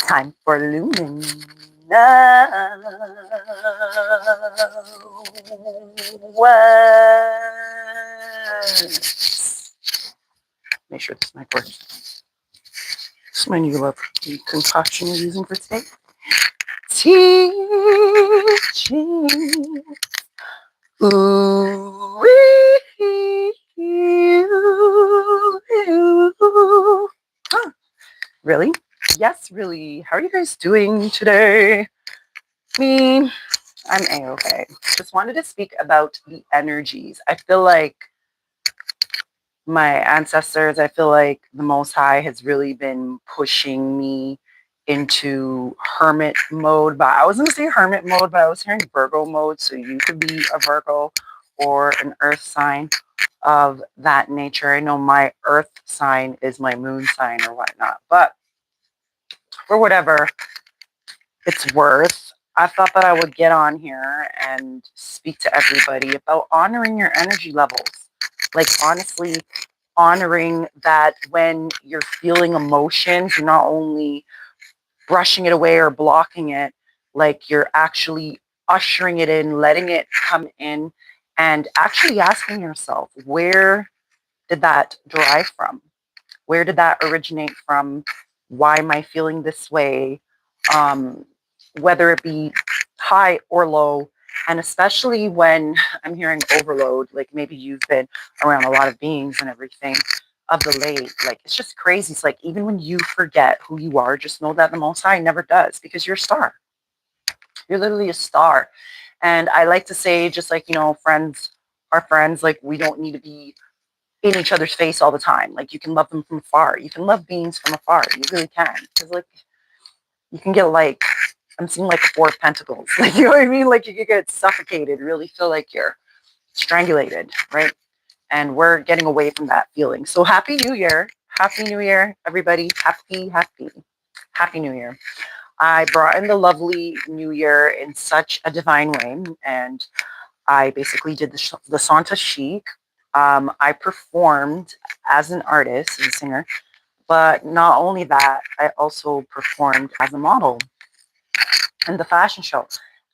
time for Lumina. Make sure this mic works. This is my new love concoction we're using for today. Teaching. Ooh, huh. Really? Yes, really. How are you guys doing today? Me, I'm A-okay. Just wanted to speak about the energies. I feel like my ancestors, I feel like the Most High has really been pushing me into hermit mode. But I was going to say hermit mode, but I was hearing Virgo mode. So you could be a Virgo or an earth sign of that nature. I know my earth sign is my moon sign or whatnot. But for whatever it's worth, I thought that I would get on here and speak to everybody about honoring your energy levels. Like, honestly, honoring that when you're feeling emotions, you're not only brushing it away or blocking it, like you're actually ushering it in, letting it come in, and actually asking yourself, where did that derive from? Where did that originate from? Why am I feeling this way? Um, whether it be high or low, and especially when I'm hearing overload, like maybe you've been around a lot of beings and everything of the late, like it's just crazy. It's like even when you forget who you are, just know that the Most High never does because you're a star. You're literally a star. And I like to say, just like, friends are friends, like we don't need to be in each other's face all the time. Like you can love them from afar. You can love beings from afar. You really can. Because like you can get like I'm seeing like four of pentacles. Like you know what I mean? Like you could get suffocated, really feel like you're strangulated, right? And we're getting away from that feeling. So happy New Year. Happy New Year, everybody. Happy New Year. I brought in the lovely New Year in such a divine way. And I basically did the Santa Chic. I performed as an artist and singer, but not only that, I also performed as a model in the fashion show.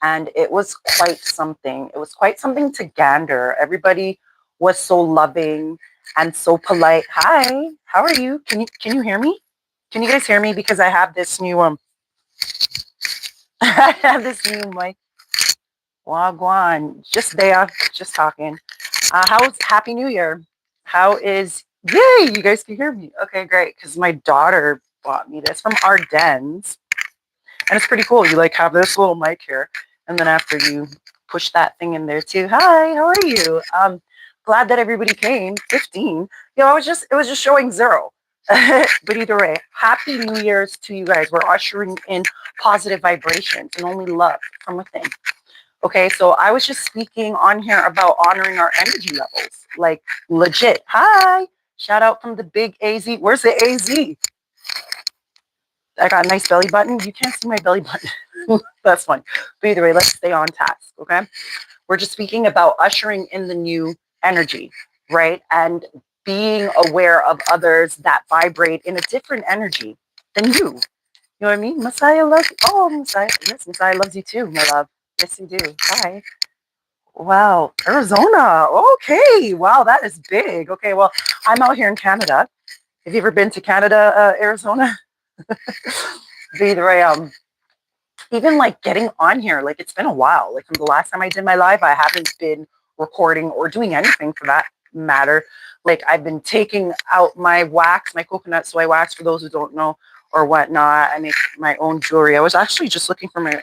And it was quite something. It was quite something to gander. Everybody was so loving and so polite. Hi, how are you? Can you hear me? Can you guys hear me? Because I have this new I have this new mic. Wagwan. Just there, just talking. How's Happy New Year? How is Yay, you guys can hear me. Okay, great. Because my daughter bought me this from Ardennes. And it's pretty cool. You like have this little mic here, and then after you push that thing in there too. Hi, how are you? Glad that everybody came. 15. It was just showing zero. But either way, happy New Year's to you guys. We're ushering in positive vibrations and only love from within. Okay, so I was just speaking on here about honoring our energy levels. Like legit. Hi. Shout out from the big AZ. Where's the AZ? I got a nice belly button. You can't see my belly button. That's fine. But either way, let's stay on task, okay? We're just speaking about ushering in the new energy, right? And being aware of others that vibrate in a different energy than you. You know what I mean? Messiah loves you. Oh, Messiah. Yes, Messiah loves you too, my love. Yes, you do. Hi. Wow. Arizona. Okay. Wow, that is big. Okay, well, I'm out here in Canada. Have you ever been to Canada, Arizona? But either way, even like getting on here, like it's been a while. Like from the last time I did my live, I haven't been recording or doing anything for that matter. Like I've been taking out my wax, my coconut soy wax, for those who don't know or whatnot. I make my own jewelry. I was actually just looking for my,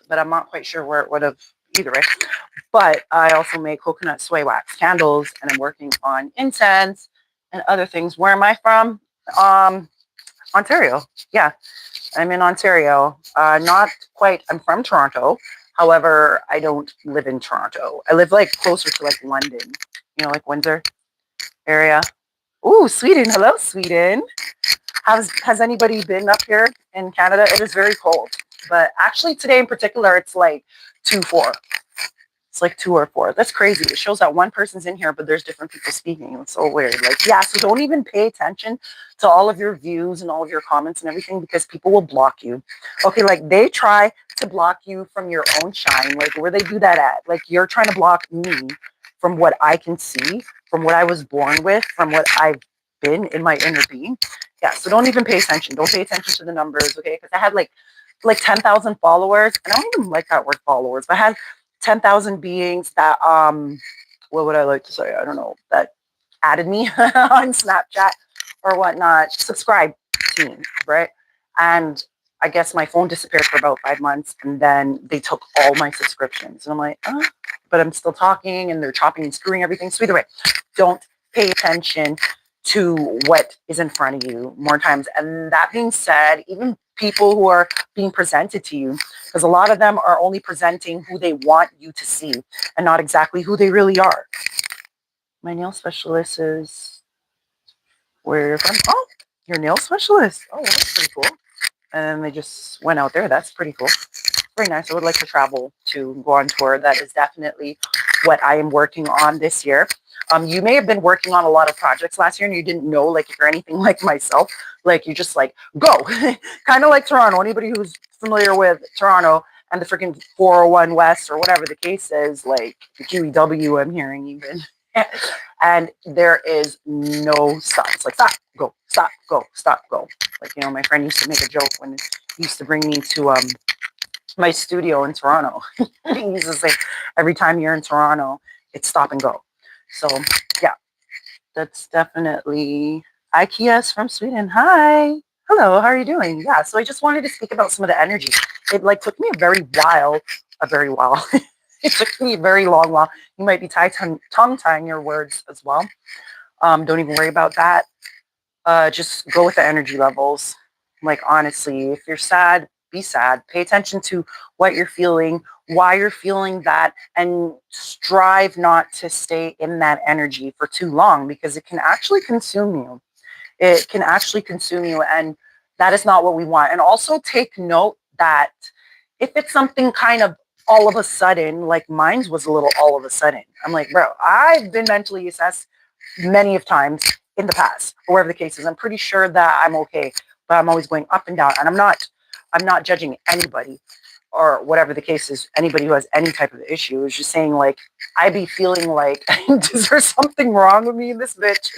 but I'm not quite sure where it would have either way. But I also make coconut soy wax candles, and I'm working on incense and other things. Where am I from? Ontario. Yeah, I'm in Ontario. Not quite. I'm from Toronto. However, I don't live in Toronto. I live like closer to like London, like Windsor area. Ooh, Sweden. Hello, Sweden. Has anybody been up here in Canada? It is very cold. But actually today in particular, it's like 2-4. It's like 2 or 4. That's crazy. It shows that one person's in here, but there's different people speaking. It's so weird. Like, yeah, so don't even pay attention to all of your views and all of your comments and everything because people will block you. Okay, like they try to block you from your own shine. Like, where they do that at? Like, you're trying to block me from what I can see, from what I was born with, from what I've been in my inner being. Yeah, so don't even pay attention. Don't pay attention to the numbers, okay? Because I had like 10,000 followers, and I don't even like that word followers, but I had 10,000 beings that what would I like to say? I don't know, that added me on Snapchat or whatnot, subscribe to me, right? And I guess my phone disappeared for about 5 months, and then they took all my subscriptions, and I'm like, but I'm still talking, and they're chopping and screwing everything. So either way, don't pay attention to what is in front of you more times. And that being said, even people who are being presented to you, because a lot of them are only presenting who they want you to see and not exactly who they really are. My nail specialist is where you're from. Oh, your nail specialist. Oh, well, that's pretty cool. And they just went out there. That's pretty cool. Very nice. I would like to travel to go on tour. That is definitely what I am working on this year. You may have been working on a lot of projects last year and you didn't know, like, if you're anything like myself, like, you just like go kind of like Toronto. Anybody who's familiar with Toronto and the freaking 401 West or whatever the case is, like the QEW, I'm hearing even. And there is no stop. It's like stop, go, stop, go, stop, go. Like, my friend used to make a joke when he used to bring me to my studio in Toronto. He used to say, every time you're in Toronto, it's stop and go. So yeah, that's definitely IKEA's from Sweden. Hi. Hello, how are you doing? Yeah, so I just wanted to speak about some of the energy. It took me a very while. It took me a very long while. You might be tongue-tying your words as well. Don't even worry about that. Just go with the energy levels. Like, honestly, if you're sad, be sad. Pay attention to what you're feeling, why you're feeling that, and strive not to stay in that energy for too long because it can actually consume you. It can actually consume you, and that is not what we want. And also take note that if it's something kind of all of a sudden, like mine's was a little all of a sudden. I'm like, bro, I've been mentally assessed many of times in the past, or whatever the case is. I'm pretty sure that I'm okay, but I'm always going up and down, and I'm not judging anybody or whatever the case is. Anybody who has any type of issue is just saying, like, I be feeling like, is there something wrong with me in this bitch?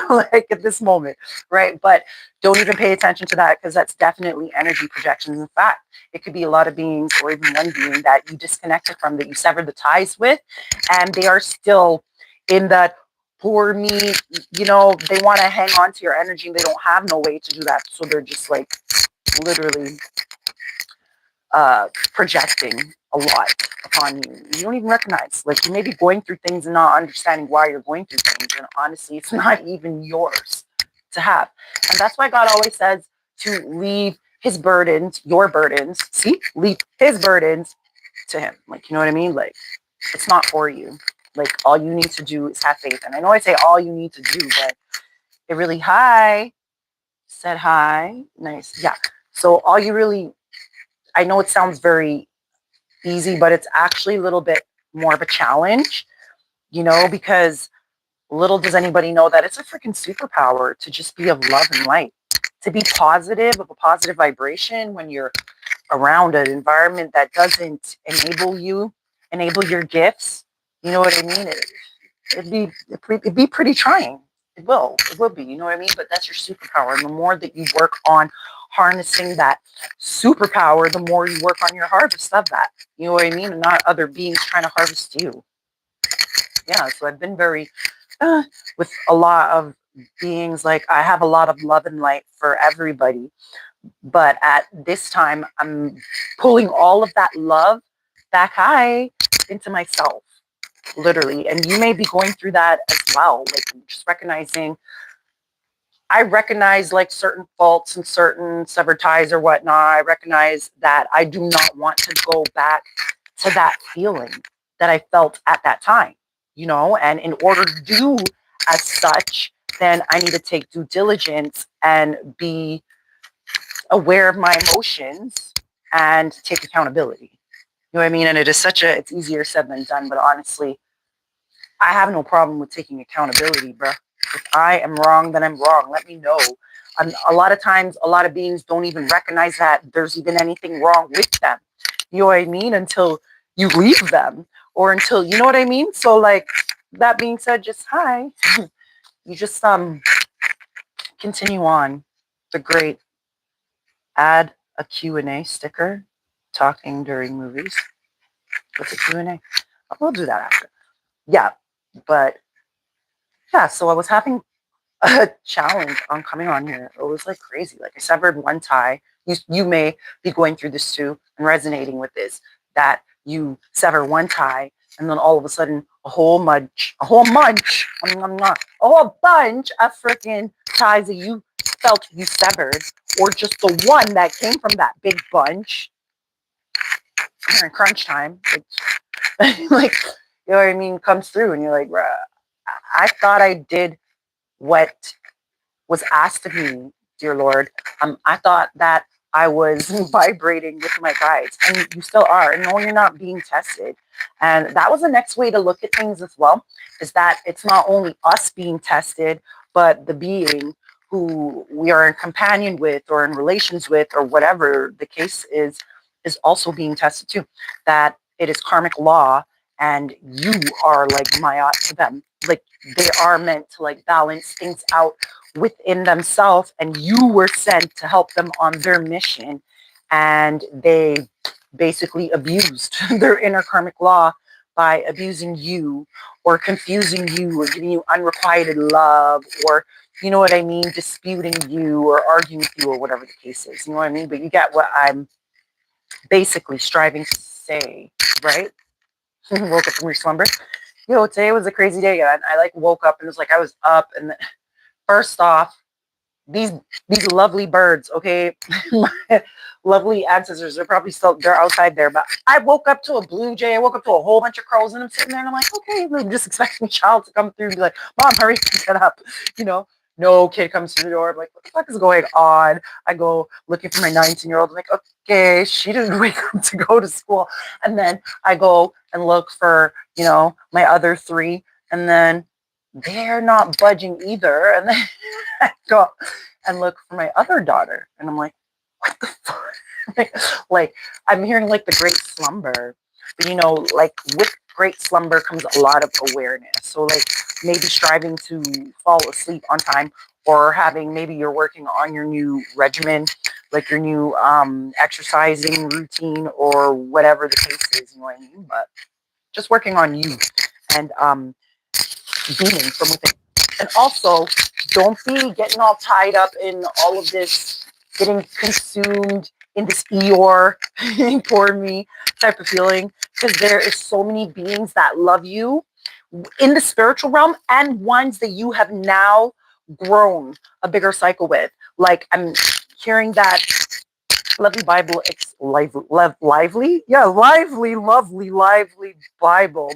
Like, at this moment, right? But don't even pay attention to that because that's definitely energy projections. In fact, it could be a lot of beings or even one being that you disconnected from, that you severed the ties with, and they are still in that poor me, they want to hang on to your energy and they don't have no way to do that. So they're just like literally projecting a lot upon you. You don't even recognize. Like, you may be going through things and not understanding why you're going through things. And honestly, it's not even yours to have. And that's why God always says to leave his burdens, your burdens, leave his burdens to him. Like, you know what I mean? Like, it's not for you. Like, all you need to do is have faith. And I know I say all you need to do, but it really, said hi. Nice. Yeah. So all you really, I know it sounds very easy, but it's actually a little bit more of a challenge, because little does anybody know that it's a freaking superpower to just be of love and light, to be positive, of a positive vibration when you're around an environment that doesn't enable your gifts. You know what I mean? It'd be pretty trying. It will be, you know what I mean? But that's your superpower. And the more that you work on harnessing that superpower, the more you work on your harvest of that. You know what I mean? And not other beings trying to harvest you. Yeah, so I've been very, with a lot of beings, like, I have a lot of love and light for everybody. But at this time, I'm pulling all of that love back high into myself, literally. And you may be going through that as well. Like, just I recognize like certain faults and certain severed ties or whatnot. I recognize that I do not want to go back to that feeling that I felt at that time, and in order to do as such, then I need to take due diligence and be aware of my emotions and take accountability. You know what I mean? And it's easier said than done, but honestly, I have no problem with taking accountability, bro. If I am wrong, then I'm wrong. Let me know. A lot of times, a lot of beings don't even recognize that there's even anything wrong with them. You know what I mean? Until you leave them, or until you know what I mean. So, like that being said, just hi. You just continue on. The great add a Q&A sticker, talking during movies. What's a Q&A? We'll do that after. Yeah, but yeah. So I was having a challenge on coming on here. It was like crazy. Like I severed one tie. You may be going through this too and resonating with this. That you sever one tie and then all of a sudden a whole bunch of freaking ties that you felt you severed, or just the one that came from that big bunch. You're in crunch time, like you know what I mean, comes through, and you're like, bruh, I thought I did what was asked of me, dear Lord. I thought that I was vibrating with my guides, and you still are. And no, you're not being tested. And that was the next way to look at things as well, is that it's not only us being tested, but the being who we are in companion with or in relations with or whatever the case is also being tested too. That it is karmic law and you are like Maya to them. Like they are meant to like balance things out within themselves, and you were sent to help them on their mission, and they basically abused their inner karmic law by abusing you or confusing you or giving you unrequited love, or you know what I mean, disputing you or arguing with you or whatever the case is. You know what I mean? But you get what I'm basically striving to say, right? Woke up from your slumber. Today was a crazy day. I like woke up and it was like I was up, and first off, these lovely birds, okay, my lovely ancestors, they're outside there, but I woke up to a blue jay. I woke up to a whole bunch of crows, and I'm sitting there and I'm like, okay, I'm just expecting a child to come through and be like, Mom, hurry, get up, you know. No kid comes to the door. I'm like, what the fuck is going on? I go looking for my 19-year-old. I'm like, okay, she didn't wake up to go to school. And then I go and look for, my other three. And then they're not budging either. And then I go and look for my other daughter. And I'm like, what the fuck? Like, I'm hearing like the great slumber. But, like with great slumber comes a lot of awareness. So, like, maybe striving to fall asleep on time, or maybe you're working on your new regimen, like your new exercising routine or whatever the case is, you know what I mean? But just working on you and beaming from within. And also, don't be getting all tied up in all of this, getting consumed in this Eeyore, poor me type of feeling, because there is so many beings that love you in the spiritual realm, and ones that you have now grown a bigger cycle with. Like I'm hearing that lovely Bible, lively Bible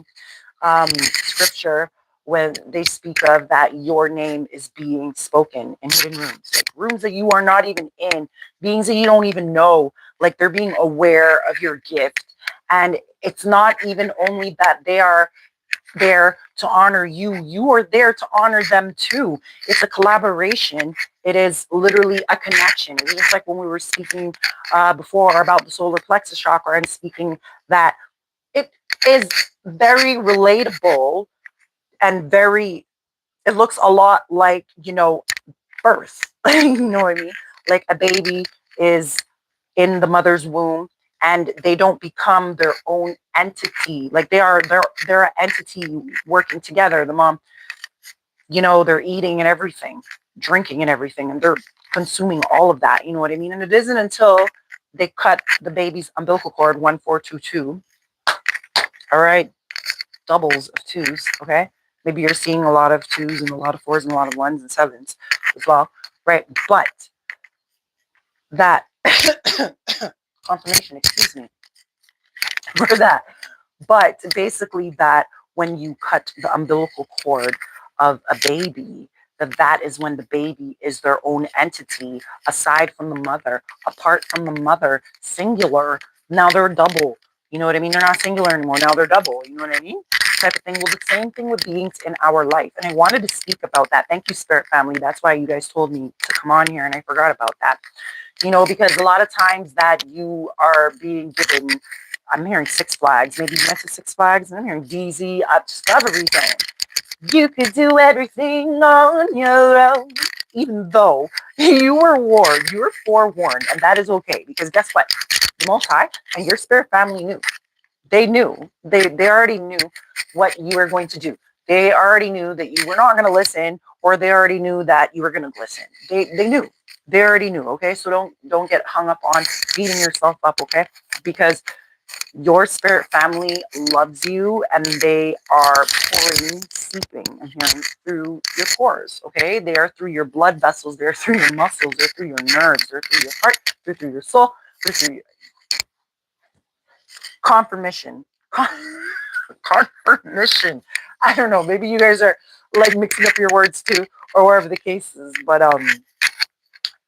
scripture when they speak of that your name is being spoken in hidden rooms, like rooms that you are not even in, beings that you don't even know, like they're being aware of your gift. And it's not even only that they are there to honor you, you are there to honor them too. It's a collaboration. It is literally a connection. It's just like when we were speaking before about the solar plexus chakra, and speaking that it is very relatable and it looks a lot like, birth. You know what I mean? Like a baby is in the mother's womb and they don't become their own entity. Like they're an entity working together. The mom, they're eating and everything, drinking and everything, and they're consuming all of that. You know what I mean? And it isn't until they cut the baby's umbilical cord, 1422. All right, doubles of twos, okay? Maybe you're seeing a lot of twos and a lot of fours and a lot of ones and sevens as well, right? But that confirmation, excuse me, for that. But basically that when you cut the umbilical cord of a baby, that is when the baby is their own entity, aside from the mother, apart from the mother, singular. Now they're double. You know what I mean? They're not singular anymore. Now they're double. You know what I mean? Type of thing. Well, the same thing with beings in our life. And I wanted to speak about that. Thank you, Spirit Family. That's why you guys told me to come on here, and I forgot about that. Because a lot of times that you are being given, I'm hearing Six Flags, maybe you went to Six Flags, and I'm hearing DZ, Discovery Zone. You could do everything on your own. Even though you were warned, you were forewarned, and that is okay, because guess what? The Most High and your spirit family knew. They knew. They already knew what you were going to do. They already knew that you were not going to listen, or they already knew that you were going to listen. They knew. They already knew. Okay, so don't get hung up on beating yourself up. Okay, because your spirit family loves you, and they are pouring, seeping, and hearing through your pores. Okay, they are through your blood vessels. They're through your muscles. They're through your nerves. They're through your heart. They're through your soul. They're through your confirmation. Confirmation. I don't know. Maybe you guys are like mixing up your words too, or whatever the case is. But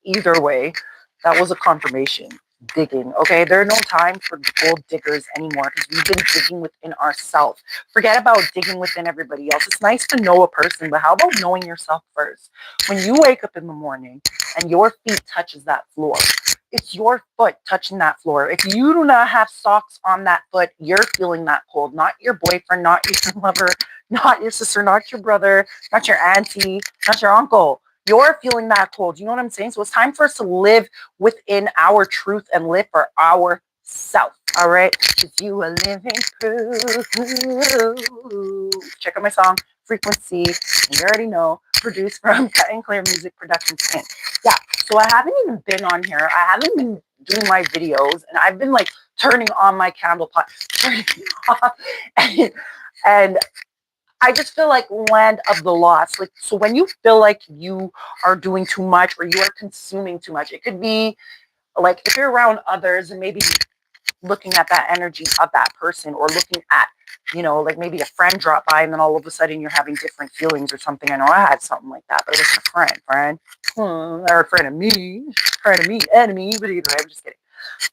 either way, that was a confirmation. Digging. Okay, there are no time for gold diggers anymore, because we've been digging within ourselves. Forget about digging within everybody else. It's nice to know a person, but how about knowing yourself first? When you wake up in the morning and your feet touches that floor, it's your foot touching that floor. If you do not have socks on that foot, you're feeling that cold. Not your boyfriend, not your lover, not your sister, not your brother, not your auntie, not your uncle. You're feeling that cold. You know what I'm saying? So it's time for us to live within our truth and live for ourself. All right? Because you are living proof. Check out my song, Frequency. And you already know, produced from Cut and Clear Music Productions Inc. Yeah, so I haven't even been on here. I haven't been doing my videos, and I've been like turning on my candle pot, turning off, and I just feel like land of the lost. Like, so when you feel like you are doing too much or you are consuming too much, it could be like if you're around others and maybe looking at that energy of that person, or looking at, like maybe a friend dropped by and then all of a sudden you're having different feelings or something. I know I had something like that, but it was a or a friend of me, enemy, but either way, I'm just kidding.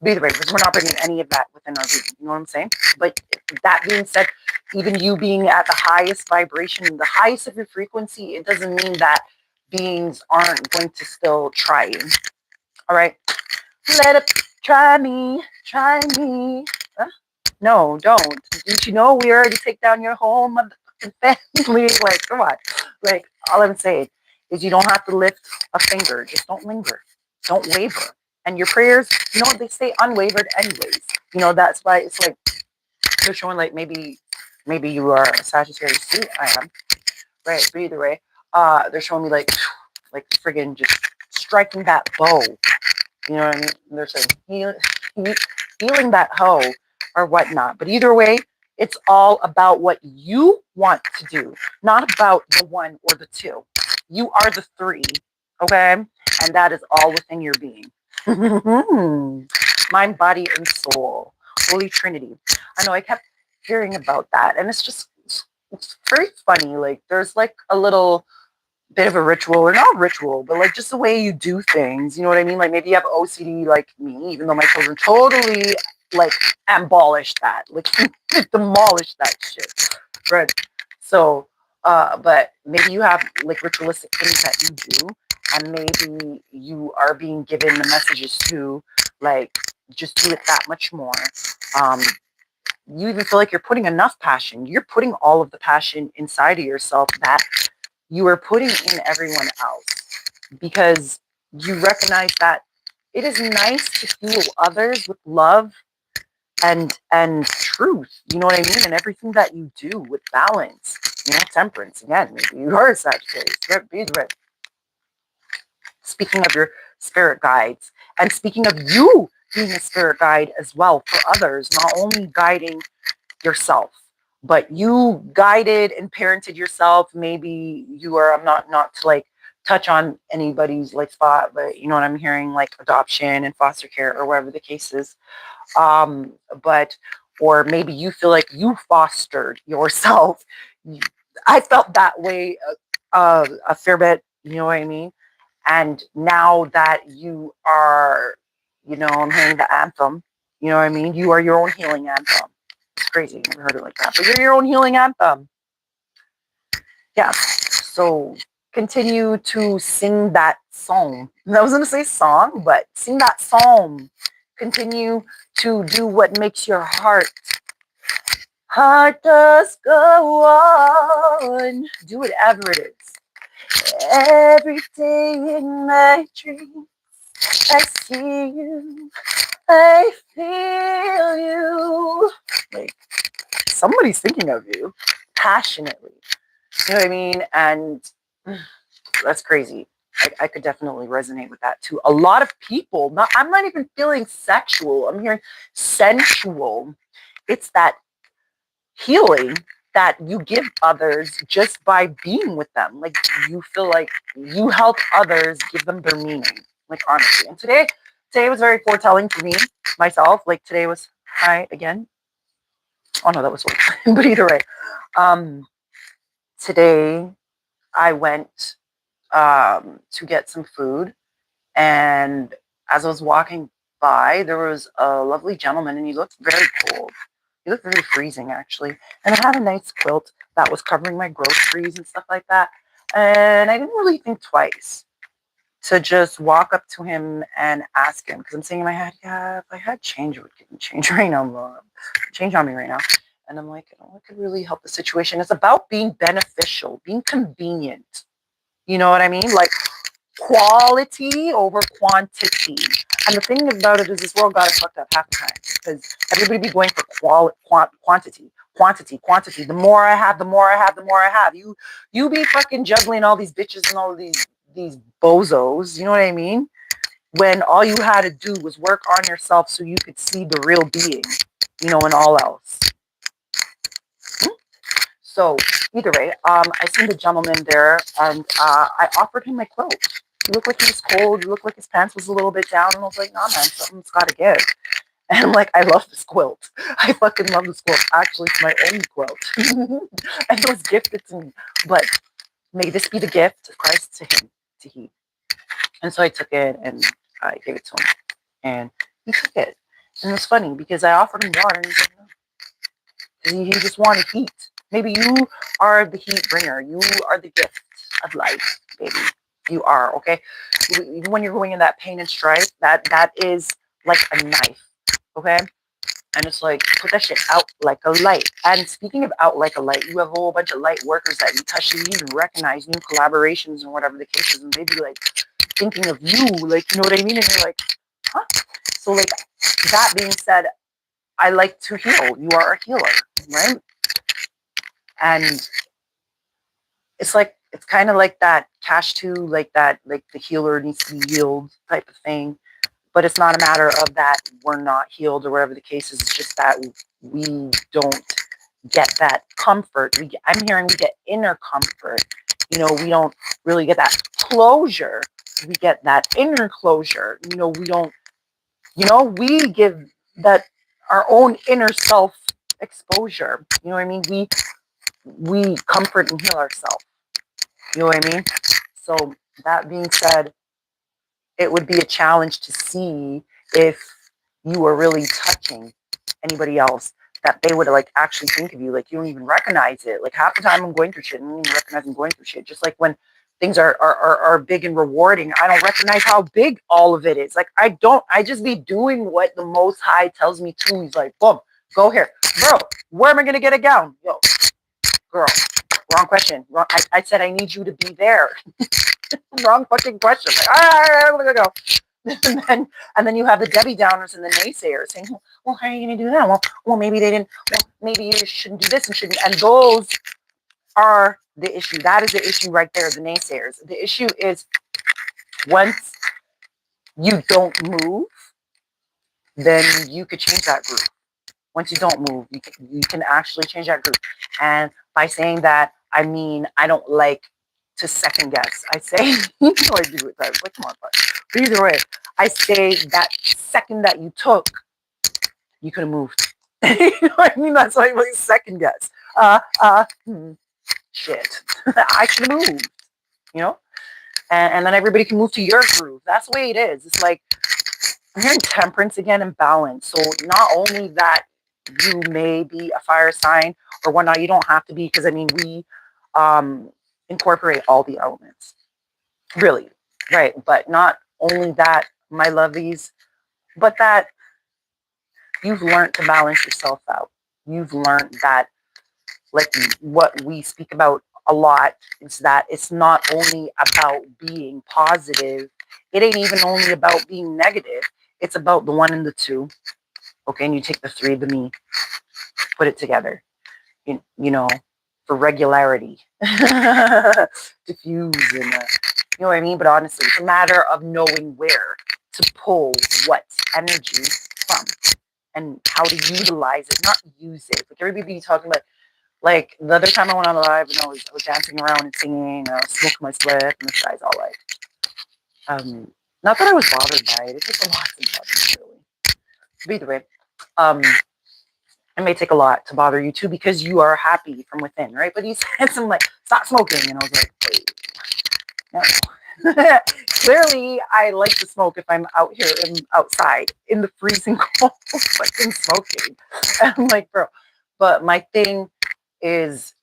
But either way, because we're not bringing any of that within our reading, you know what I'm saying? But that being said, even you being at the highest vibration, the highest of your frequency, it doesn't mean that beings aren't going to still try you. All right? Let it try me, try me. Huh? No, don't. Didn't you know we already take down your whole motherfucking family? Like, come on. Like, all I'm saying is you don't have to lift a finger. Just don't linger. Don't waver. And your prayers, they stay unwavered anyways. That's why it's like they're showing like maybe you are a Sagittarius too. I am. Right. But either way, they're showing me like friggin' just striking that bow. You know what I mean? They're saying healing that hoe or whatnot. But either way, it's all about what you want to do, not about the one or the two. You are the three, okay? And that is all within your being. Mind, body, and soul. Holy Trinity. I know I kept hearing about that, and it's very funny. Like there's like a little bit of a ritual, or not ritual, but like just the way you do things. You know what I mean? Like maybe you have OCD like me, even though my children totally like abolish that, like demolish that shit. Right. So, but maybe you have like ritualistic things that you do, and maybe you are being given the messages to like just do it that much more. Um, you even feel like you're putting enough passion. You're putting all of the passion inside of yourself that you are putting in everyone else, because you recognize that it is nice to heal others with love and truth. You know what I mean? And everything that you do with balance, temperance. Again, maybe you are a Sagittarius. Speaking of your spirit guides, and speaking of you being a spirit guide as well for others, not only guiding yourself, but you guided and parented yourself. Maybe you are, I'm not to like touch on anybody's like spot, but you know what I'm hearing, like adoption and foster care or whatever the case is. But or maybe you feel like you fostered yourself. I felt that way a fair bit, you know what I mean? And now that you are, I'm hearing the anthem, You know what I mean? You are your own healing anthem. It's crazy. Never heard it like that. But you're your own healing anthem. Yeah. So continue to sing that song. I was going to say song, but sing that song. Continue to do what makes your heart does go on. Do whatever it is. Every day in my dreams, I see you. I feel you. Like somebody's thinking of you passionately. You know what I mean? And that's crazy. I could definitely resonate with that too. A lot of people, I'm not even feeling sexual. I'm hearing sensual. It's that healing that you give others just by being with them. Like you feel like you help others give them their meaning. Like honestly. And today was very foretelling for me, myself. Like today was hi again. Oh no, that was one. But either way. Today I went to get some food, and as I was walking by, there was a lovely gentleman, and he looked very cold. He looked very freezing, actually. And I had a nice quilt that was covering my groceries and stuff like that. And I didn't really think twice to just walk up to him and ask him, because I'm saying in my head, yeah, if I had change, it would give me change right now. Change on me right now. And I'm like, oh, it could really help the situation. It's about being beneficial, being convenient. You know what I mean? Like quality over quantity. And the thing about it is this world got it fucked up half the time because everybody be going for quantity. The more I have, the more I have, the more I have. You be fucking juggling all these bitches and all of these bozos. You know what I mean? When all you had to do was work on yourself so you could see the real being, you know, and all else. So either way, I seen the gentleman there, and I offered him my quilt. He looked like he was cold. He looked like his pants was a little bit down, and I was like, "Nah, man, something's got to give." And I'm like, I love this quilt. I fucking love this quilt. Actually, it's my own quilt, and it was gifted to me. But may this be the gift of Christ to him, to he. And so I took it and I gave it to him, and he took it. And it was funny because I offered him water, and he said no. He just wanted heat. Maybe you are the heat bringer. You are the gift of life, baby. You are, okay? Even when you're going in that pain and strife, that is like a knife, okay? And it's like, put that shit out like a light. And speaking of out like a light, you have a whole bunch of light workers that you touch and you even recognize new collaborations and whatever the case is. And they be like thinking of you, like, you know what I mean? And you're like, huh? So like, that being said, I like to heal. You are a healer, right? And it's like it's kind of like that cash to like that, like the healer needs to be healed type of thing. But it's not a matter of that we're not healed or whatever the case is. It's just that we don't get that comfort. I'm hearing we get inner comfort. You know, we don't really get that closure. We get that inner closure. You know, we don't. You know, we give that our own inner self exposure. You know what I mean? We comfort and heal ourselves. You know what I mean? So that being said, it would be a challenge to see if you are really touching anybody else, that they would like actually think of you. Like you don't even recognize it. Like half the time I'm going through shit and I don't even recognize I'm going through shit. Just like when things are big and rewarding, I don't recognize how big all of it is. Like I just be doing what the Most High tells me to. He's like, boom, go here. Bro, where am I going to get a gown? Yo, girl, wrong question. Wrong. I said I need you to be there. Wrong fucking question. Like, I'm gonna go. and then you have the Debbie Downers and the naysayers saying, well, how are you gonna do that? Well, maybe they didn't. Well, maybe you shouldn't do this and shouldn't. And those are the issue. That is the issue right there. The naysayers. The issue is once you don't move, then you could change that group. Once you don't move, you can actually change that group. And by saying that, I mean I don't like to second guess. I say, you know I do it. Like, come on, but either way, I say that second that you took, you could have moved. You know what I mean? That's like second guess. Shit. I should have moved. You know? And then everybody can move to your groove. That's the way it is. It's like I'm hearing temperance again and balance. So not only that you may be a fire sign or whatnot, you don't have to be, because I mean we um, incorporate all the elements, really, right? But not only that, my lovies, but that you've learned to balance yourself out. You've learned that, like what we speak about a lot, is that it's not only about being positive. It ain't even only about being negative. It's about the one and the two. Okay, and you take the three, the me, put it together. You know, for regularity, diffuse, and you know what I mean. But honestly, it's a matter of knowing where to pull what energy from and how to utilize it, not use it. Like everybody be talking about. Like the other time I went on a live and I was dancing around and singing, I was smoking my split, and this guy's all like, not that I was bothered by it. It takes a lot to bother me, really. But either way, um, it may take a lot to bother you too because you are happy from within, right? But he said something like, "Stop smoking," and I was like, "No." Clearly, I like to smoke if I'm out here and outside in the freezing cold, fucking smoking. I'm like, bro. But my thing is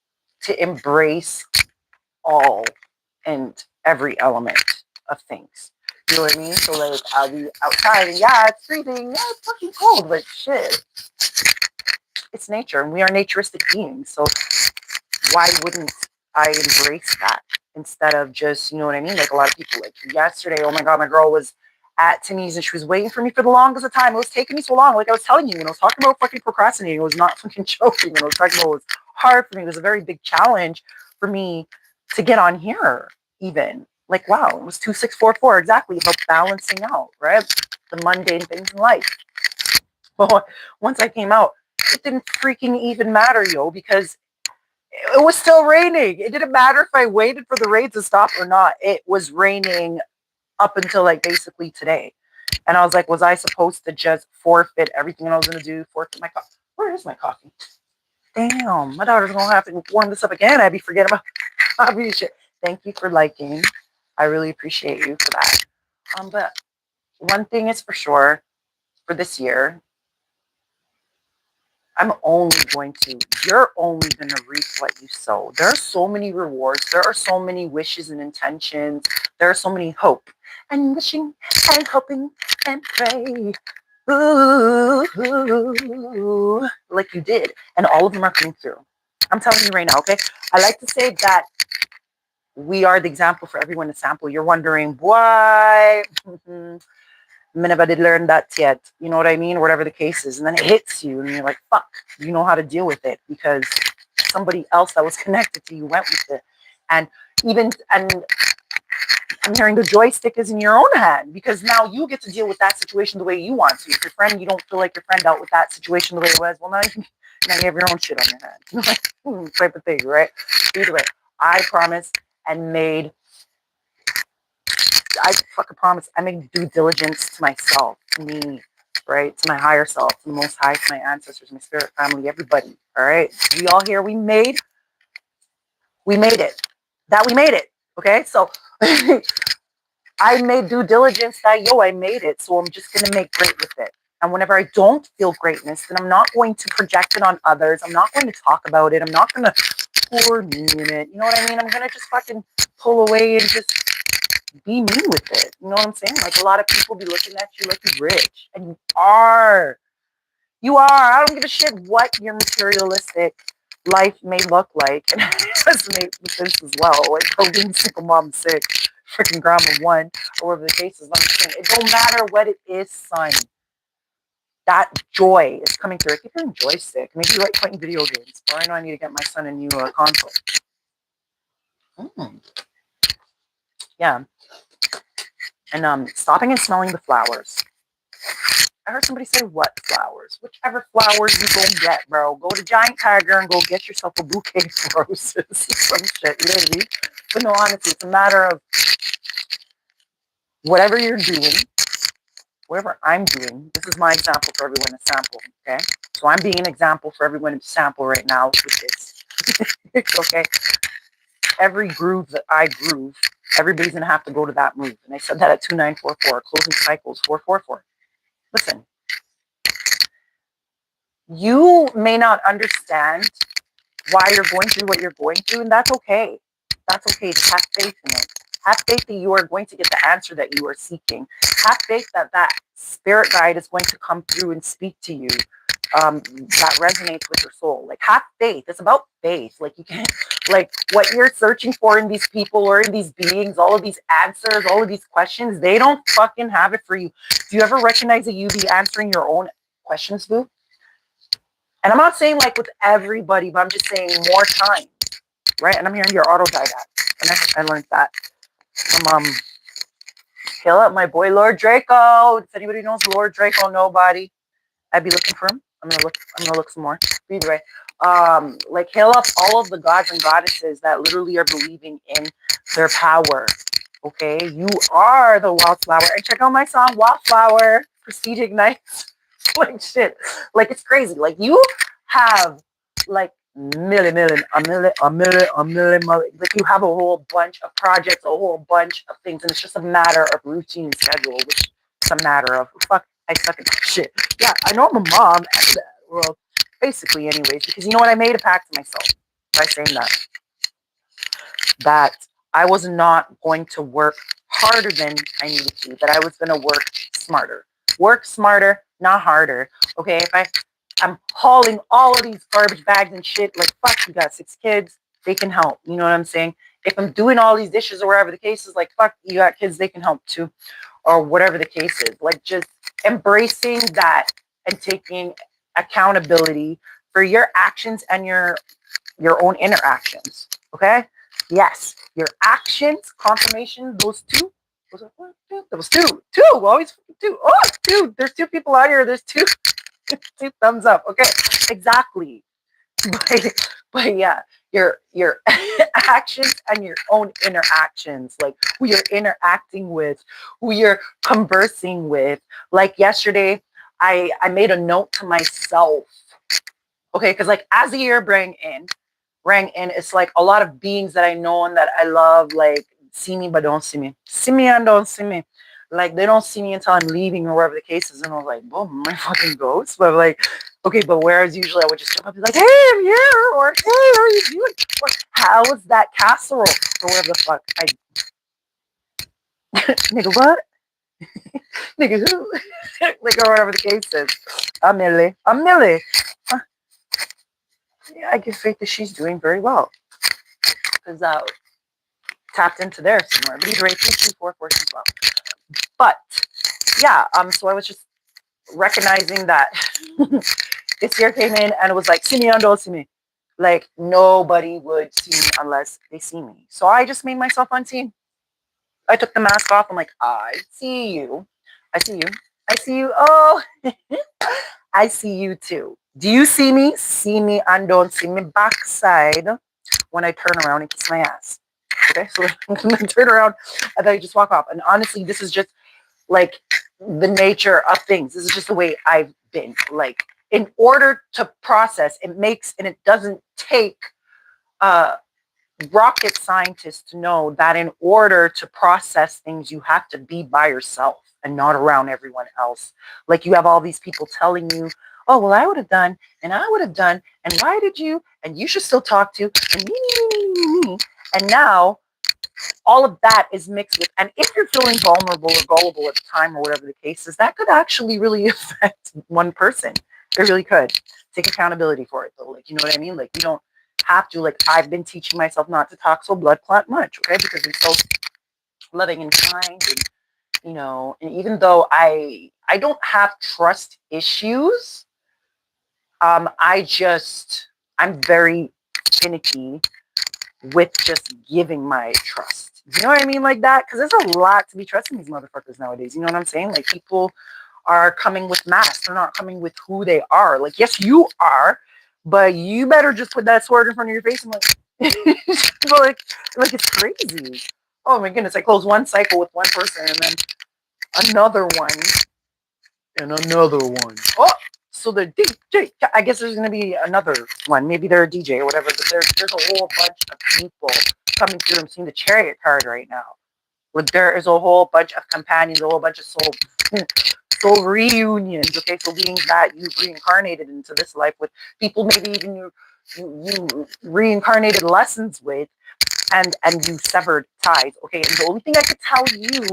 to embrace all and every element of things. You know what I mean? So like I'll be outside and yeah, it's freezing, yeah, it's fucking cold, but shit, it's nature and we are naturistic beings. So why wouldn't I embrace that instead of just, you know what I mean? Like a lot of people, like yesterday, oh my God, my girl was at Timmy's and she was waiting for me for the longest of time. It was taking me so long. Like I was telling you, when I was talking about fucking procrastinating, it was not fucking joking. When I was talking about it was hard for me. It was a very big challenge for me to get on here, even. Like, wow, it was 2644 exactly about balancing out, right? The mundane things in life. But once I came out, it didn't freaking even matter, yo, because it was still raining. It didn't matter if I waited for the rain to stop or not. It was raining up until like basically today. And I was like, was I supposed to just forfeit everything I was going to do? Forfeit my coffee? Where is my coffee? Damn, my daughter's going to have to warm this up again. I'd be forgetting about coffee shit. Thank you for liking. I really appreciate you for that. But one thing is for sure for this year, you're only going to reap what you sow. There are so many rewards. There are so many wishes and intentions. There are so many hope and wishing and hoping and pray. Ooh, like you did. And all of them are coming through. I'm telling you right now, okay? I like to say that we are the example for everyone to sample. You're wondering why. I never did learn that yet. You know what I mean? Whatever the case is. And then it hits you and you're like, fuck, you know how to deal with it because somebody else that was connected to you went with it. And I'm hearing the joystick is in your own hand because now you get to deal with that situation the way you want to. If your friend, you don't feel like your friend dealt with that situation the way it was, well, now you have your own shit on your hand. Type of thing, right? Either way, I promised and I fucking promise I make due diligence to myself, to me, right? To my higher self, to the most high, to my ancestors, my spirit family, everybody. All right. We all here, we made it. That we made it. Okay. So I made due diligence that I made it. So I'm just gonna make great with it. And whenever I don't feel greatness, then I'm not going to project it on others. I'm not going to talk about it. I'm not gonna pour me in it. You know what I mean? I'm gonna just fucking pull away and just be me with it. You know what I'm saying? Like a lot of people be looking at you like you're rich, and you are. You are. I don't give a shit what your materialistic life may look like, and it resonate with this as well. Like oh, being single mom sick, freaking grandma one, or whatever the case is. I'm saying it don't matter what it is, son. That joy is coming through. I keep hearing joystick. Maybe you like playing video games, or I know I need to get my son a new console. Mm. Yeah, and stopping and smelling the flowers. I heard somebody say what flowers? Whichever flowers you go get, bro. Go to Giant Tiger and go get yourself a bouquet of roses. Some shit, literally. But no, honestly, it's a matter of whatever you're doing, whatever I'm doing. This is my example for everyone to sample, okay? So I'm being an example for everyone to sample right now with this. Okay? Every groove that I groove, everybody's going to have to go to that move. And I said that at 2944, closing cycles 444. listen, you may not understand why you're going through what you're going through, and that's okay. That's okay. Just have faith in it. Have faith that you are going to get the answer that you are seeking. Have faith that that spirit guide is going to come through and speak to you. That resonates with your soul. Like, have faith. It's about faith. Like, you can't, like, what you're searching for in these people or in these beings, all of these answers, all of these questions, they don't fucking have it for you. Do you ever recognize that you be answering your own questions, Boo? And I'm not saying like with everybody, but I'm just saying more time, right? And I'm hearing your autodidact. And I learned that from hail up my boy Lord Draco. If anybody knows Lord Draco, nobody. I'd be looking for him. I'm gonna look some more. But either way, like hail up all of the gods and goddesses that literally are believing in their power. Okay, you are the wildflower. And check out my song Wildflower, Prestige Ignites. Like shit. Like it's crazy. Like you have like million. Like you have a whole bunch of projects, a whole bunch of things, and it's just a matter of routine and schedule, which is a matter of fuck. I suck at that shit. Yeah, I know I'm a mom and dad. Well, basically, anyways, because you know what? I made a pact to myself by saying that I was not going to work harder than I needed to, that I was going to work smarter, not harder. Okay, if I'm hauling all of these garbage bags and shit, like fuck, you got 6 kids, they can help. You know what I'm saying? If I'm doing all these dishes or whatever the case is, like fuck, you got kids, they can help too, or whatever the case is. Like just embracing that and taking accountability for your actions and your own interactions. Okay? Yes, your actions, confirmation, those two. Those two. Always two. Oh, two. There's 2 people out here. There's 2 2 thumbs up. Okay, exactly. But yeah, your actions and your own interactions, like who you're interacting with, who you're conversing with. Like yesterday, I made a note to myself. Okay, because like as the year rang in, it's like a lot of beings that I know and that I love, like see me but don't see me. See me and don't see me. Like they don't see me until I'm leaving or whatever the case is. And I was like, boom, my fucking ghost. But like, okay, but whereas usually I would just jump up and be like, hey, I'm here, or hey, how are you doing? Or how was that casserole? Or whatever the fuck I nigga what? Nigga who? Like or whatever the case is. Amelie. Huh? Yeah, I give faith that she's doing very well. Because tapped into there somewhere. But either way, 3, 2, 4, 4, 2, 12. But yeah, so I was just recognizing that this year came in and it was like, see me and don't see me. Like nobody would see me unless they see me. So I just made myself unseen. I took the mask off. I'm like, I see you. I see you. I see you. Oh, I see you too. Do you see me? See me and don't see me backside when I turn around and kiss my ass. Okay, so I'm gonna turn around and then I just walk off. And honestly, this is just like the nature of things. This is just the way I've been. Like, in order to process, it doesn't take rocket scientists to know that in order to process things, you have to be by yourself and not around everyone else. Like, you have all these people telling you, oh, well, I would have done, and I would have done, and why did you, and you should still talk to, and me. And now all of that is mixed with, and if you're feeling vulnerable or gullible at the time or whatever the case is, that could actually really affect one person. It really could. Take accountability for it though. Like, you know what I mean? Like, you don't have to, like, I've been teaching myself not to talk so blood clot much, okay? Because I'm so loving and kind, and you know, and even though I don't have trust issues, I'm very finicky with just giving my trust. You know what I mean? Like that? Because there's a lot to be trusting these motherfuckers nowadays. You know what I'm saying? Like, people are coming with masks. They're not coming with who they are. Like, yes, you are, but you better just put that sword in front of your face and like it's crazy. Oh my goodness. I close one cycle with one person and then another one and another one. Oh, so the DJ, I guess there's going to be another one. Maybe they're a DJ or whatever, but there's a whole bunch of people coming through. I'm seeing the chariot card right now. Like, there is a whole bunch of companions, a whole bunch of soul reunions. Okay, so being that you've reincarnated into this life with people, maybe even you reincarnated lessons with, and you severed ties. Okay, and the only thing I could tell you,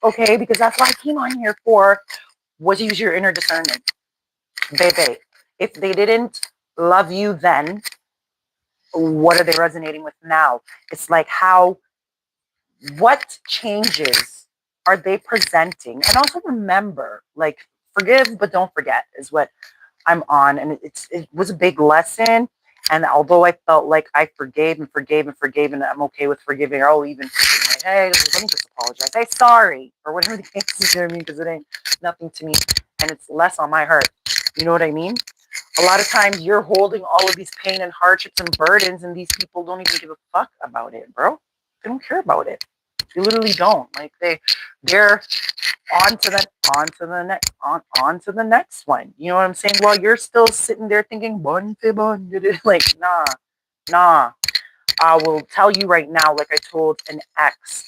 okay, because that's what I came on here for, was use your inner discernment, baby. If they didn't love you then, what are they resonating with now? It's like what changes are they presenting? And also remember, like, forgive but don't forget is what I'm on. And it was a big lesson. And although I felt like I forgave and forgave and forgave, and I'm okay with forgiving, I'll even like, hey, let me just apologize. Say sorry or whatever the case is, you know what I mean? Because it ain't nothing to me and it's less on my heart. You know what I mean? A lot of times you're holding all of these pain and hardships and burdens, and these people don't even give a fuck about it, bro. They don't care about it. They literally don't. Like they're on to the next one. You know what I'm saying? While you're still sitting there thinking, bun, like, nah. I will tell you right now, like I told an ex,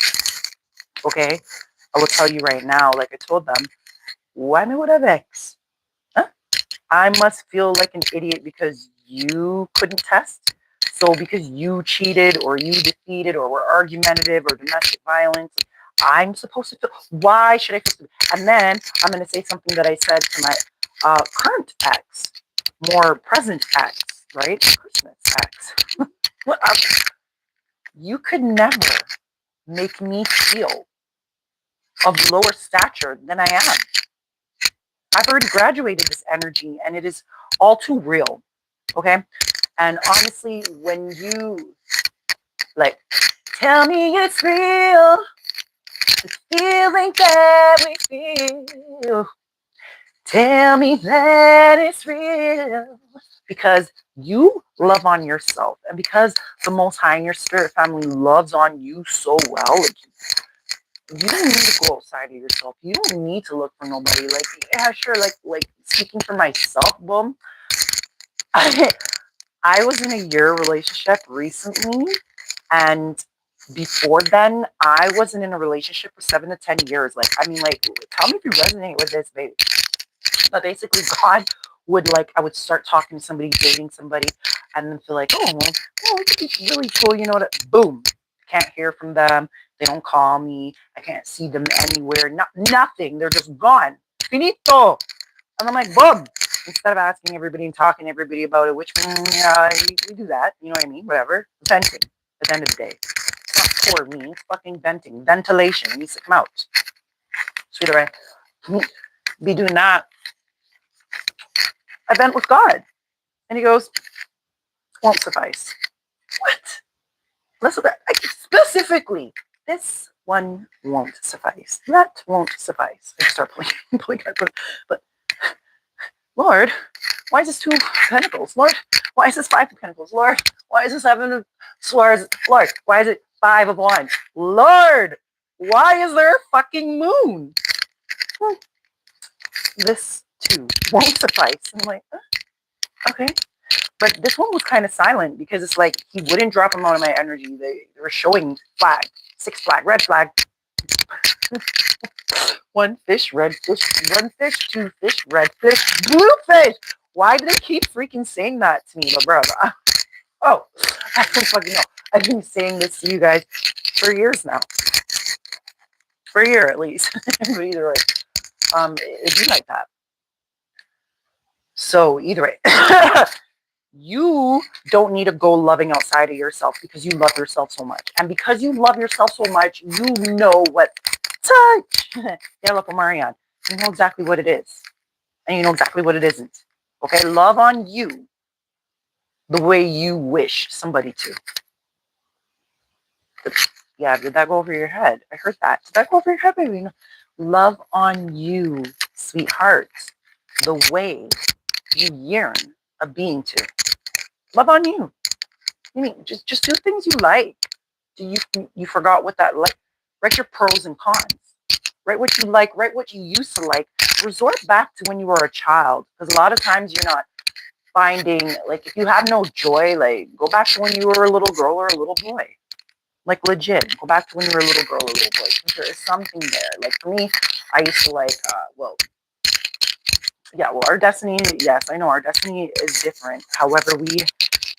okay? I will tell you right now, like I told them, why me would have ex? Huh? I must feel like an idiot because you couldn't test. So because you cheated or you defeated or were argumentative or domestic violence, I'm supposed to feel, why should I feel? And then I'm going to say something that I said to my current ex, more present ex, right? Christmas ex. You could never make me feel of lower stature than I am. I've already graduated this energy and it is all too real. Okay. And honestly, when you like, tell me it's real, the feeling that we feel. Tell me that it's real. Because you love on yourself. And because the Most High and your spirit family loves on you so well, like, you don't need to go outside of yourself. You don't need to look for nobody. Like, yeah, sure, like speaking for myself, boom. I was in a year relationship recently, and before then, I wasn't in a relationship for 7 to 10 years. Like, I mean, like, tell me if you resonate with this, baby. But basically, God would I would start talking to somebody, dating somebody, and then feel like, oh, well, it could be really cool. You know what? Boom. Can't hear from them. They don't call me. I can't see them anywhere. Nothing. They're just gone. Finito. And I'm like, boom. Instead of asking everybody and talking to everybody about it, which, yeah, we do that. You know what I mean? Whatever. Venting at the end of the day. It's not for me. It's fucking venting. Ventilation. It needs to come out. Sweetheart, be doing that. I vent with God. And he goes, won't suffice. What? Listen, specifically, this one won't suffice. That won't suffice. I start pulling but Lord, why is this 2 of Pentacles? Lord, why is this 5 of Pentacles? Lord, why is this 7 of Swords? Lord, why is it 5 of Wands? Lord, why is there a fucking moon? Well, this too won't suffice. I'm like, okay. But this one was kind of silent because it's like he wouldn't drop them out of my energy. They were showing flag, 6 flag, red flag. 1 fish, red fish, 1 fish, 2 fish, red fish, blue fish. Why do they keep freaking saying that to me, my brother? Oh, I don't fucking know. I've been saying this to you guys for years now. For a year at least. But either way, it'd be like that. So either way. You don't need to go loving outside of yourself because you love yourself so much. And because you love yourself so much, you know what touch. Yeah, look, Marianne. You know exactly what it is. And you know exactly what it isn't. Okay? Love on you the way you wish somebody to. Yeah, did that go over your head? I heard that. Did that go over your head, baby? Love on you, sweetheart, the way you yearn of being to. Love on you. You mean just do things you like. Do you forgot what that like? Write your pros and cons. Write what you like. Write what you used to like. Resort back to when you were a child, because a lot of times you're not finding, like, if you have no joy, like, go back to when you were a little girl or a little boy. Like, legit, go back to when you were a little girl or a little boy. There is something there. Like, for me, I used to like, well, Yeah, well, our destiny, yes, I know our destiny is different. However, we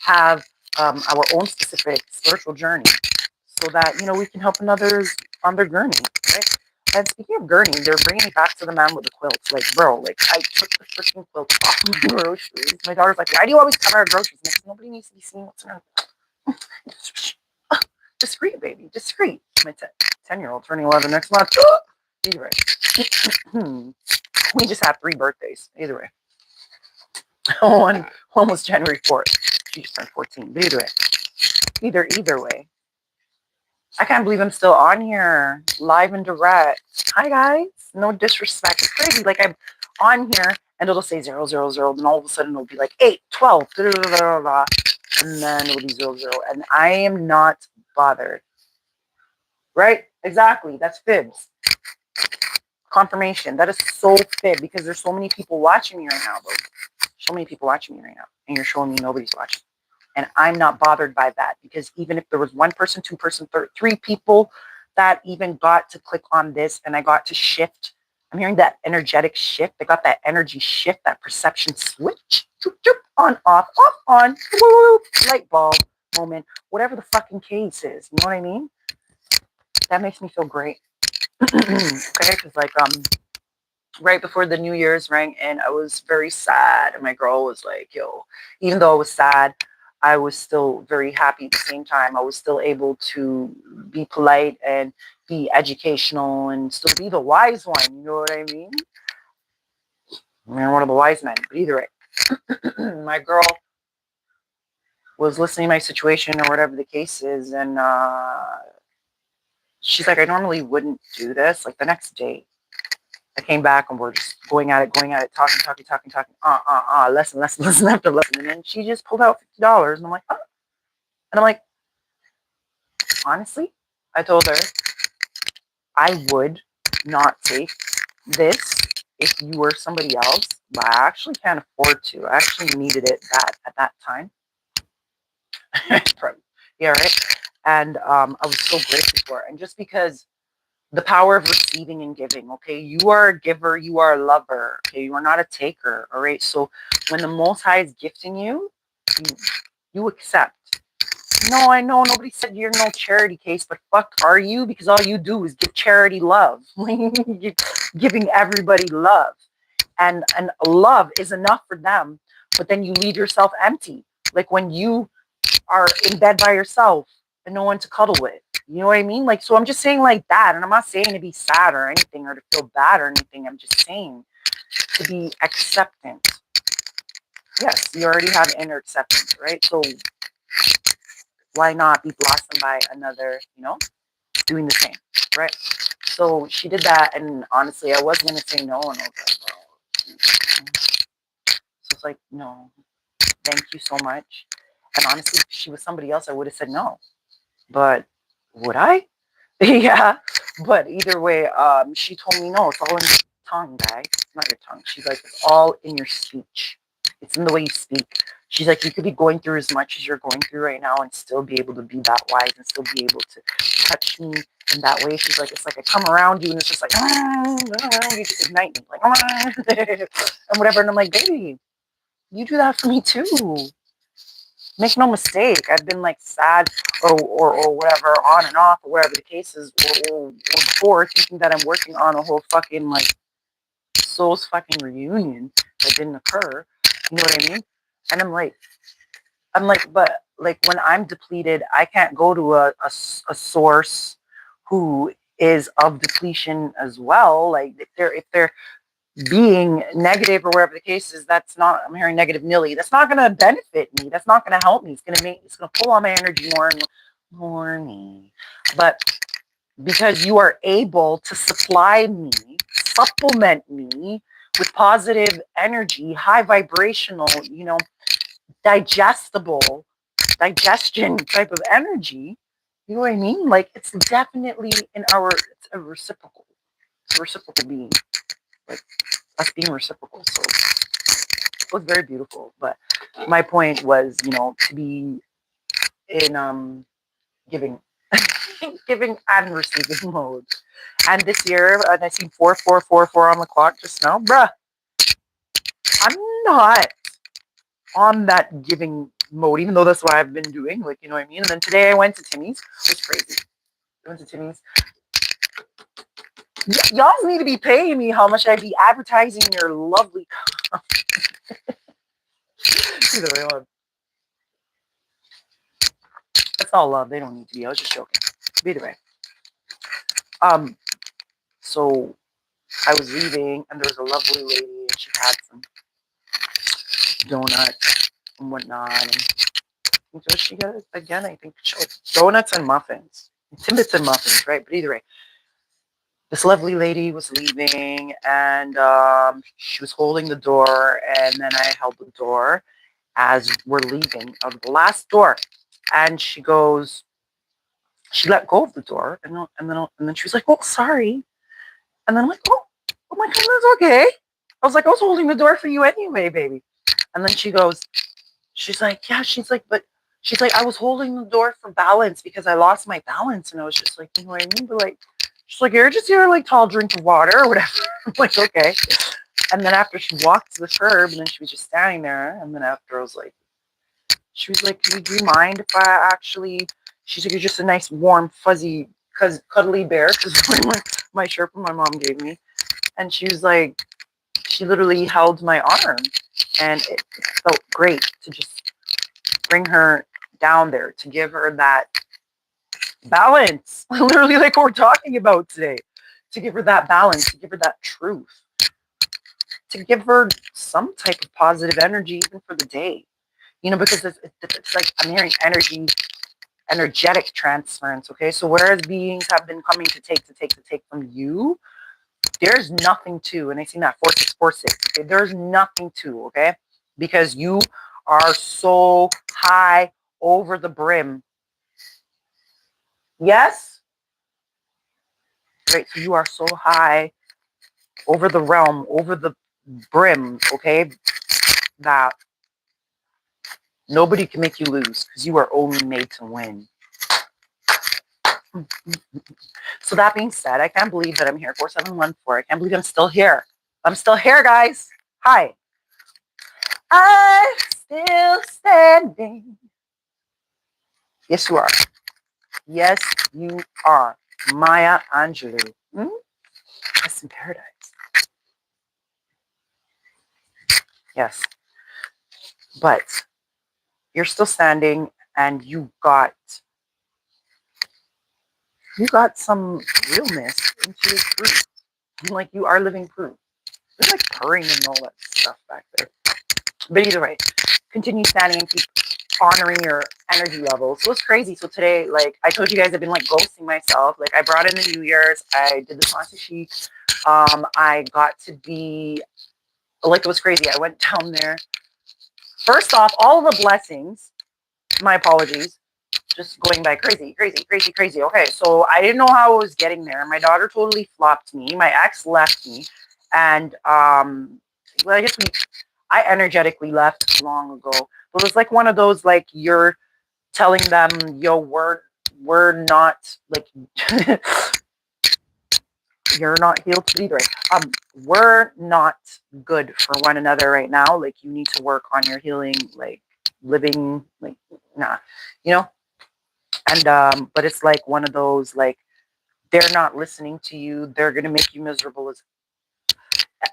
have our own specific spiritual journey so that, we can help others on their journey, right? And speaking of gurney, they're bringing me back to the man with the quilts. Like, bro, like, I took the freaking quilt off my groceries. My daughter's like, why do you always cover our groceries? And I said, nobody needs to be seeing what's in our discreet, baby, discreet. My 10-year-old turning 11 next month. Either way. We just had 3 birthdays. Either way. One was January 4th. She just turned 14. But either way. I can't believe I'm still on here, live and direct. Hi guys. No disrespect. It's crazy. Like I'm on here and it'll say 000, and all of a sudden it'll be like 8, 12, blah, blah, blah, blah, and then it'll be 00. And I am not bothered. Right? Exactly. That's fibs. Confirmation. That is so fib because there's so many people watching me right now, bro. So many people watching me right now. And you're showing me nobody's watching. And I'm not bothered by that because even if there was 1 person, 2 person, 3 people that even got to click on this and I got to shift, I'm hearing that energetic shift. I got that energy shift, that perception switch, on, off, on, light bulb moment, whatever the fucking case is. You know what I mean? That makes me feel great. Okay, because like right before the New Year's rang and I was very sad. And my girl was like, yo, even though I was sad, I was still very happy at the same time. I was still able to be polite and be educational and still be the wise one. You know what I mean? I'm one of the wise men. But either way, my girl was listening to my situation or whatever the case is. And she's like, I normally wouldn't do this. Like the next day, I came back and we're just going at it, talking. Lesson after lesson. And then she just pulled out $50. And I'm like, oh. And I'm like, honestly, I told her I would not take this if you were somebody else, but I actually can't afford to. I actually needed it at that time. Yeah, right. And I was so grateful for it. And just because the power of receiving and giving, okay? You are a giver, you are a lover, okay? You are not a taker, all right? So when the Most High is gifting you, you accept. No, I know nobody said you're no charity case, but fuck are you? Because all you do is give charity love. You're giving everybody love. And love is enough for them, but then you leave yourself empty. Like when you are in bed by yourself and no one to cuddle with. You know what I mean? Like, so I'm just saying like that. And I'm not saying to be sad or anything or to feel bad or anything. I'm just saying to be acceptant. Yes, you already have inner acceptance, right? So why not be blossomed by another, doing the same, right? So she did that. And honestly, I wasn't going to say no. And I was like, so it's like, no, thank you so much. And honestly, if she was somebody else, I would have said no. But would I? Yeah. But either way, she told me, no, it's all in your tongue, guy. Not your tongue. She's like, it's all in your speech. It's in the way you speak. She's like, you could be going through as much as you're going through right now and still be able to be that wise and still be able to touch me in that way. She's like, it's like I come around you and it's just like, you just ignite me. Like, and whatever. And I'm like, baby, you do that for me too. Make no mistake, I've been like sad or whatever, on and off, or whatever the case is, or before thinking that I'm working on a whole fucking like soul's fucking reunion that didn't occur. You know what I mean? And I'm like, but like when I'm depleted, I can't go to a source who is of depletion as well. Like if they're being negative or whatever the case is, that's not, I'm hearing negative Nilly. That's not going to benefit me. That's not going to help me. It's going to pull on my energy more and more me. But because you are able to supply me, supplement me with positive energy, high vibrational, digestion type of energy, you know what I mean? Like it's definitely it's a reciprocal. It's a reciprocal being. Like us being reciprocal. So it was very beautiful. But my point was, to be in giving giving and receiving mode. And this year, and I seen 4444 on the clock just now, bruh. I'm not on that giving mode, even though that's what I've been doing. Like, you know what I mean? And then today I went to Timmy's. It was crazy. I went to Timmy's. Y'all need to be paying me how much I'd be advertising your lovely. Either way, love. That's all love. They don't need to be. I was just joking. Either way. So I was leaving, and there was a lovely lady, and she had some donuts and whatnot. And so she got it again. I think donuts and muffins, Timbits and muffins, right? But either way, this lovely lady was leaving, and she was holding the door, and then I held the door as we're leaving out of the last door, and she goes, she let go of the door, and then she was like, "Oh, sorry," and then I'm like, "Oh my goodness, okay." I was like, "I was holding the door for you anyway, baby," and then she's like, "Yeah," but she's like, "I was holding the door for balance because I lost my balance," and I was just like, "You know what I mean?" But like, she's like, "You're just here, like, tall drink of water or whatever." I'm like, "Okay." And then after she walked to the curb, and then she was just standing there, and then after I was like, she was like, do you mind if I actually, she's like, "You're just a nice, warm, fuzzy, cuddly bear," because my shirt my mom gave me. And she was like, she literally held my arm, and it felt great to just bring her down there, to give her that balance, literally like what we're talking about today, to give her that balance, to give her that truth, to give her some type of positive energy even for the day. Because it's like I'm hearing energetic transference. Okay, so whereas beings have been coming to take from you, there's nothing to, and I seen that 4646. Okay, there's nothing to. Okay, because you are so high over the brim. Yes, right. So you are so high over the realm, over the brim. Okay, that nobody can make you lose because you are only made to win. So that being said, I can't believe that I'm here. 4714. I can't believe I'm still here. I'm still here, guys. Hi. I'm still standing. Yes, you are. Yes, you are. Maya Angelou. That's in paradise. Yes. But you're still standing, and you got some realness into your truth. Like, you are living proof. There's like purring and all that stuff back there. But either way, continue standing and keep honoring your energy levels. So it's crazy. So today, like I told you guys, I've been like ghosting myself. Like I brought in the New Year's. I did the Sansa Chic. I got to be like, it was crazy. I went down there. First off, all the blessings. My apologies. Just going by crazy, crazy, crazy, crazy. Okay, so I didn't know how I was getting there. My daughter totally flopped me. My ex left me, and well, I guess I energetically left long ago. But it was like one of those, like, you're telling them, yo, we're not like you're not healed to either. We're not good for one another right now. Like, you need to work on your healing, like living, like, nah, you know. And but it's like one of those, like, they're not listening to you. They're gonna make you miserable as,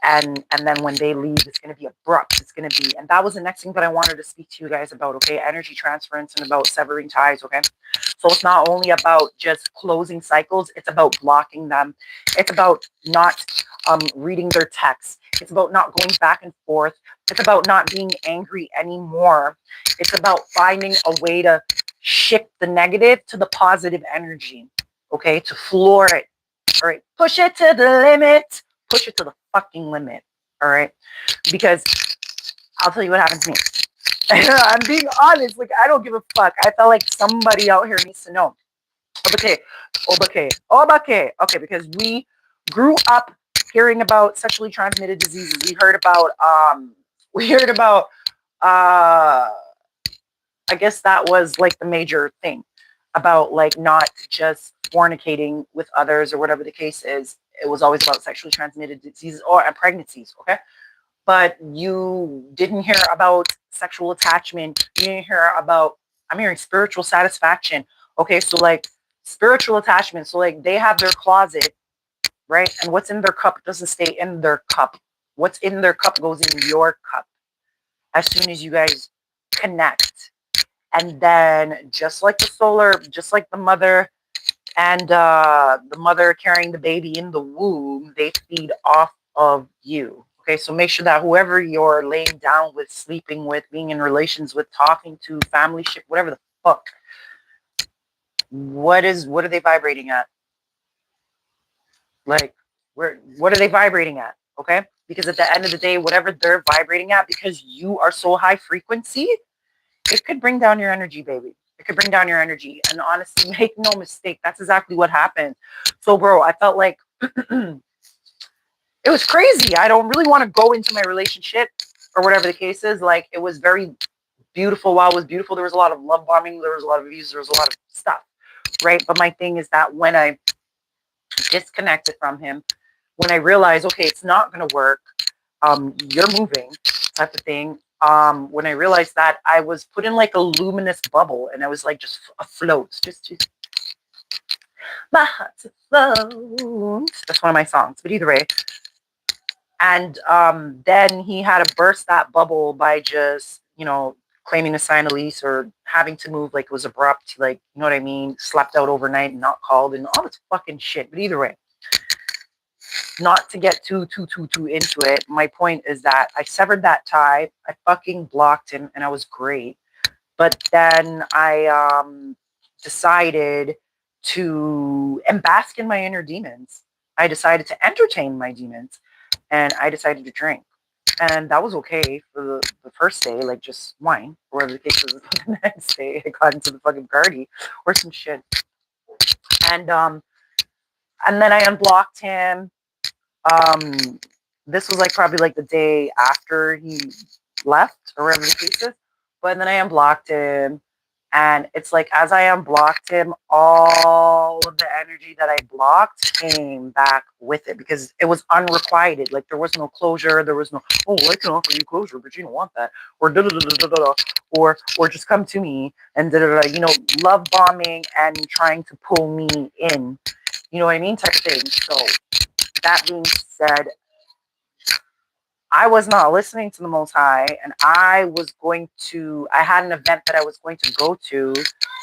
and then when they leave, it's going to be abrupt. It's going to be, and that was the next thing that I wanted to speak to you guys about. Okay, energy transference and about severing ties. Okay, so it's not only about just closing cycles, it's about blocking them. It's about not reading their texts. It's about not going back and forth. It's about not being angry anymore. It's about finding a way to shift the negative to the positive energy. Okay, to floor it. All right, push it to the limit. Push it to the fucking limit. All right, because I'll tell you what happened to me. I'm being honest. Like, I don't give a fuck. I felt like somebody out here needs to know. Okay, okay. Because we grew up hearing about sexually transmitted diseases. We heard about I guess that was like the major thing about, like, not just fornicating with others or whatever the case is. It was always about sexually transmitted diseases or pregnancies. Okay, but you didn't hear about sexual attachment. You didn't hear about, I'm hearing spiritual satisfaction. Okay, so like spiritual attachment. So like they have their closet, right? And what's in their cup doesn't stay in their cup. What's in their cup goes in your cup as soon as you guys connect. And then just like the solar, just like the mother and the mother carrying the baby in the womb, they feed off of you. Okay, so make sure that whoever you're laying down with, sleeping with, being in relations with, talking to, family ship, whatever the fuck, what are they vibrating at? Like, what are they vibrating at? Okay, because at the end of the day, whatever they're vibrating at, because you are so high frequency, it could bring down your energy, baby. It could bring down your energy. And honestly, make no mistake, that's exactly what happened. So, bro, I felt like it was crazy. I don't really want to go into my relationship or whatever the case is. Like, it was very beautiful. While it was beautiful, there was a lot of love bombing. There was a lot of abuse. There was a lot of stuff, right? But my thing is that when I disconnected from him, when I realized, okay, it's not going to work, you're moving type of thing. When I realized that, I was put in like a luminous bubble and I was like just afloat, just my heart's afloat. That's one of my songs, but either way. And then he had to burst that bubble by just, claiming to sign a lease or having to move like it was abrupt, like, you know what I mean? Slept out overnight and not called and all this fucking shit. But either way, not to get too into it. My point is that I severed that tie. I fucking blocked him and I was great. But then I decided to bask in my inner demons. I decided to entertain my demons and I decided to drink. And that was okay for the first day, like just wine, or whatever the case was. The next day, I got into the fucking party or some shit. And then I unblocked him. Um, this was like probably like the day after he left or whatever the case is. But then I unblocked him. And it's like as I unblocked him, all of the energy that I blocked came back with it because it was unrequited. Like there was no closure. There was no, oh, I can offer you closure, but you don't want that. Or da da da da da da. Or just come to me and da da da. Love bombing and trying to pull me in. You know what I mean? Type of thing. So that being said, I was not listening to the Most High, and I had an event that I was going to go to,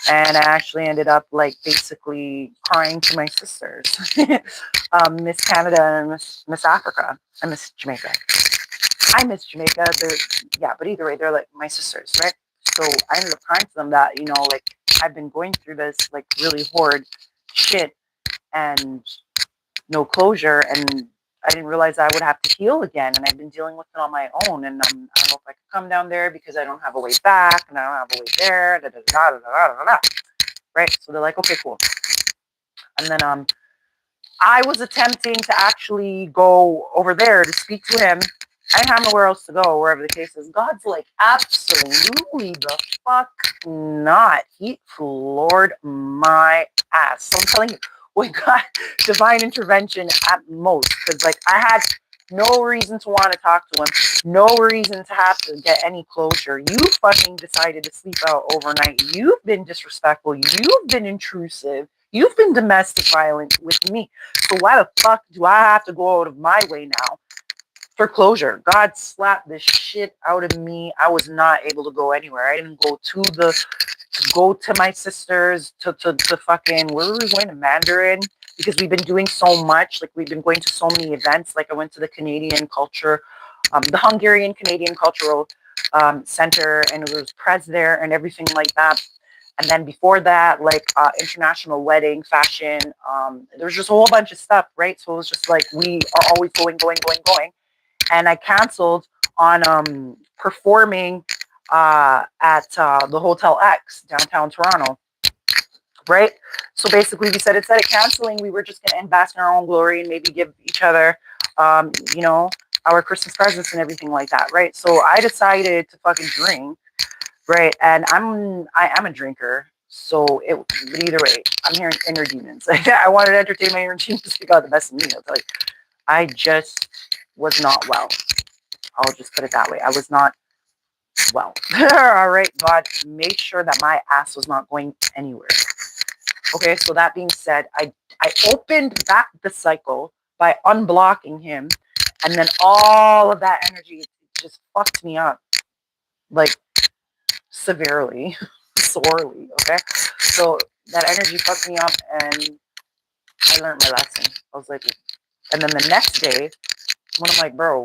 and I actually ended up like basically crying to my sisters, Miss Canada and Miss Africa and Miss Jamaica. I miss Jamaica. Yeah, but either way, they're like my sisters, right? So I ended up crying to them that, like I've been going through this like really horrid shit and no closure, and I didn't realize I would have to heal again, and I've been dealing with it on my own, and I don't know if I can come down there because I don't have a way back, and I don't have a way there, da, da, da, da, da, da, da. Right? So they're like, okay, cool. And then I was attempting to actually go over there to speak to him. I didn't have nowhere else to go, wherever the case is. God's like, absolutely the fuck not. He floored my ass. So I'm telling you, we got divine intervention at most. Because, like, I had no reason to want to talk to him. No reason to have to get any closure. You fucking decided to sleep out overnight. You've been disrespectful. You've been intrusive. You've been domestic violent with me. So why the fuck do I have to go out of my way now for closure? God slapped the shit out of me. I was not able to go anywhere. I didn't go to my sisters, to fucking, where were we going, to Mandarin? Because we've been doing so much. Like, we've been going to so many events. Like, I went to the Canadian culture, the Hungarian Canadian Cultural Center, and it was Prez there and everything like that. And then before that, like international wedding, fashion, there was just a whole bunch of stuff, right? So it was just like we are always going. And I canceled on performing at the Hotel X downtown Toronto, right? So basically, we said instead of canceling, we were just going to bask in our own glory and maybe give each other, our Christmas presents and everything like that, right? So I decided to fucking drink. Right, and I am a drinker, so but either way, I'm hearing inner demons. I wanted to entertain my inner demons. They got the best of me. I'll tell you, I just was not well. I'll just put it that way. I was not well. All right, God made sure that my ass was not going anywhere. Okay, so that being said, I opened back the cycle by unblocking him, and then all of that energy just fucked me up, like severely, sorely. Okay, so that energy fucked me up, and I learned my lesson. I was like, and then the next day, when I'm like, bro,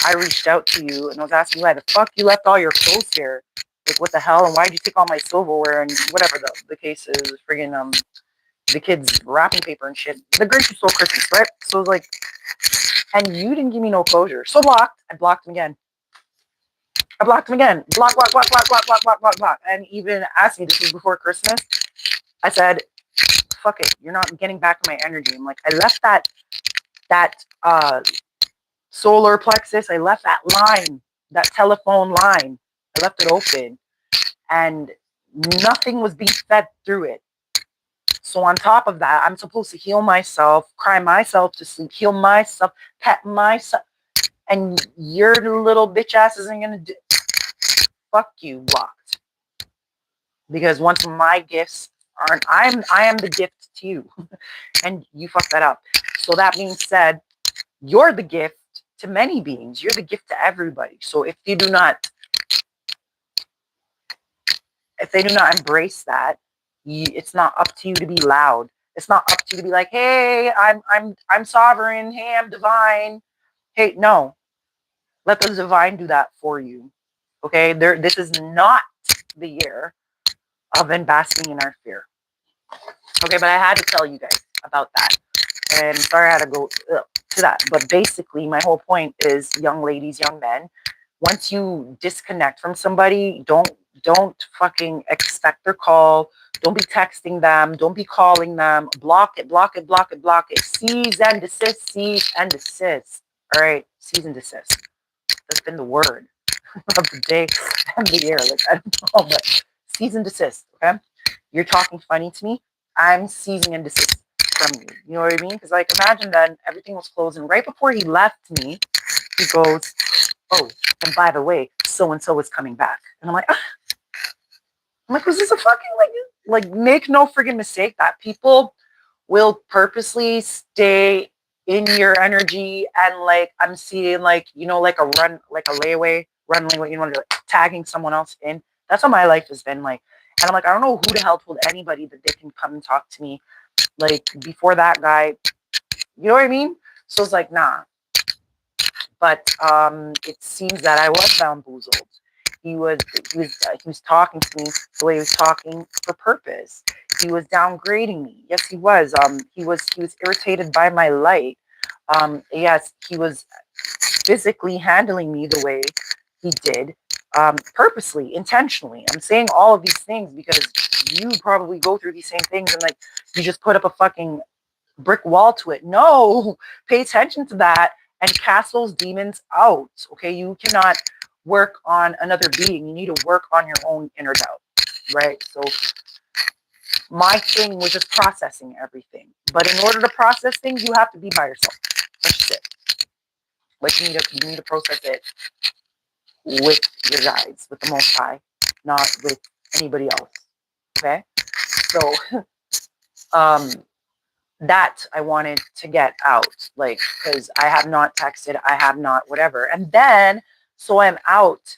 I reached out to you and I was asking you why the fuck you left all your clothes here. Like, what the hell? And why did you take all my silverware and whatever the case is? Friggin' the kids wrapping paper and shit. The Grinch stole Christmas, right? So it was like, and you didn't give me no closure. So blocked. I blocked him again. I blocked him again. Block, block, block, block, block, block, block, block, block. And even asked me, this was before Christmas. I said, fuck it. You're not getting back my energy. I'm like, I left that solar plexus. I left that line, that telephone line. I left it open and nothing was being fed through it. So on top of that, I'm supposed to heal myself, cry myself to sleep, heal myself, pet myself, and your little bitch ass isn't gonna do. Fuck you, blocked. Because once my gifts aren't, I am the gift to you, and you fucked that up. So that being said, you're the gift to many beings. You're the gift to everybody. So if they do not embrace that, it's not up to you to be loud. It's not up to you to be like, hey, I'm sovereign. Hey, I'm divine. Hey, no, let the divine do that for you. Okay, this is not the year of basking in our fear. Okay, but I had to tell you guys about that. And sorry I had to go to that. But basically, my whole point is, young ladies, young men, once you disconnect from somebody, don't fucking expect their call. Don't be texting them. Don't be calling them. Block it, block it, block it, block it. Cease and desist, cease and desist. All right, cease and desist. That's been the word of the day and the year. Like, I don't know, but cease and desist. Okay, you're talking funny to me. I'm ceasing and desist from you. You know what I mean? Because like, imagine then everything was closed, and right before he left me, he goes, "Oh, and by the way, so and so is coming back." And I'm like, ah. I'm like, was this a fucking like make no friggin' mistake that people will purposely stay in your energy, and like I'm seeing like, you know, like a run, like a layaway, run layaway, you know, like tagging someone else in. That's how my life has been like. And I'm like, I don't know who the hell told anybody that they can come and talk to me like before that guy. You know what I mean? So it's like, nah. But it seems that I was bamboozled. He was talking to me the way he was talking for purpose. He was downgrading me. Yes, he was. He was irritated by my light. Yes, he was physically handling me the way he did, purposely, intentionally. I'm saying all of these things because you probably go through these same things, and like you just put up a fucking brick wall to it. No, pay attention to that and cast those demons out. Okay, you cannot work on another being. You need to work on your own inner doubt, right? So my thing was just processing everything. But in order to process things, you have to be by yourself. That's just it. Like you need to process it with your guides, with the Most High, not with anybody else. Okay, so um that I wanted to get out, like, because I have not texted, I have not whatever. And then, so I'm out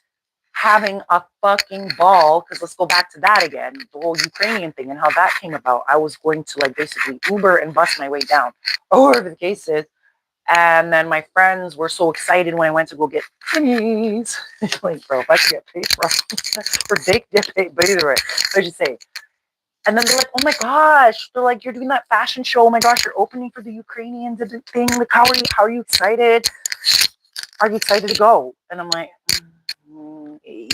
having a fucking ball, because let's go back to that again, the whole Ukrainian thing and how that came about. I was going to like basically Uber and bust my way down, or whatever the case is. And then my friends were so excited when I went to go get pennies. Like, bro, if I could get paid for or they could get paid, but either way, I should say. And then they're like, oh my gosh, they're like, you're doing that fashion show. Oh my gosh, you're opening for the Ukrainians thing. Like, how are you excited? Are you excited to go? And I'm like,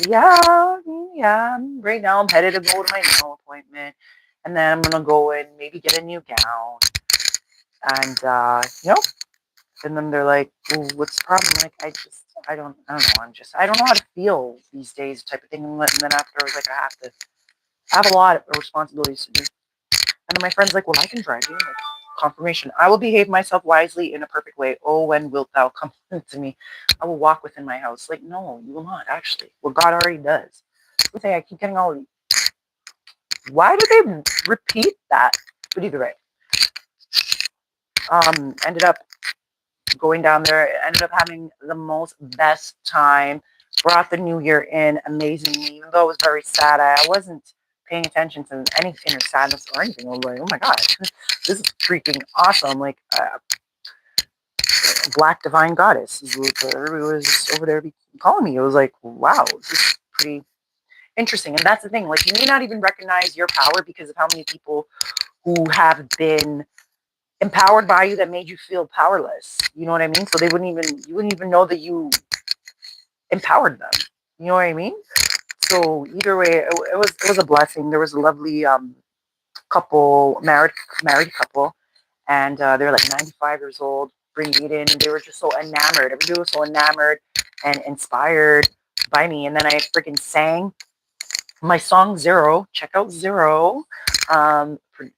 yeah. Right now I'm headed to go to my nail appointment. And then I'm going to go and maybe get a new gown. And, you know, and then they're like, well, what's the problem? Like, I don't know. I don't know how to feel these days type of thing. And then after I was like, I have a lot of responsibilities to do. And then my friend's like, well, I can drive you. I'm like, confirmation. I will behave myself wisely in a perfect way. Oh, when wilt thou come to me? I will walk within my house. Like, no, you will not, actually. What God already does. I keep getting all. Why do they repeat that? But either way, ended up going down there. Ended up having the most best time. Brought the new year in amazingly, even though it was very sad. I wasn't paying attention to any inner sadness or anything. I was like, oh my God, this is freaking awesome. Like, Black Divine Goddess is what everybody was just over there calling me. It was like, wow, this is pretty interesting. And that's the thing. Like, you may not even recognize your power because of how many people who have been empowered by you that made you feel powerless. You know what I mean? So you wouldn't even know that you empowered them. You know what I mean? So either way, it was a blessing. There was a lovely couple, married couple, and they were like 95 years old, bringing it in, and they were just so enamored. Everybody was so enamored and inspired by me. And then I freaking sang my song Zero. Check out Zero,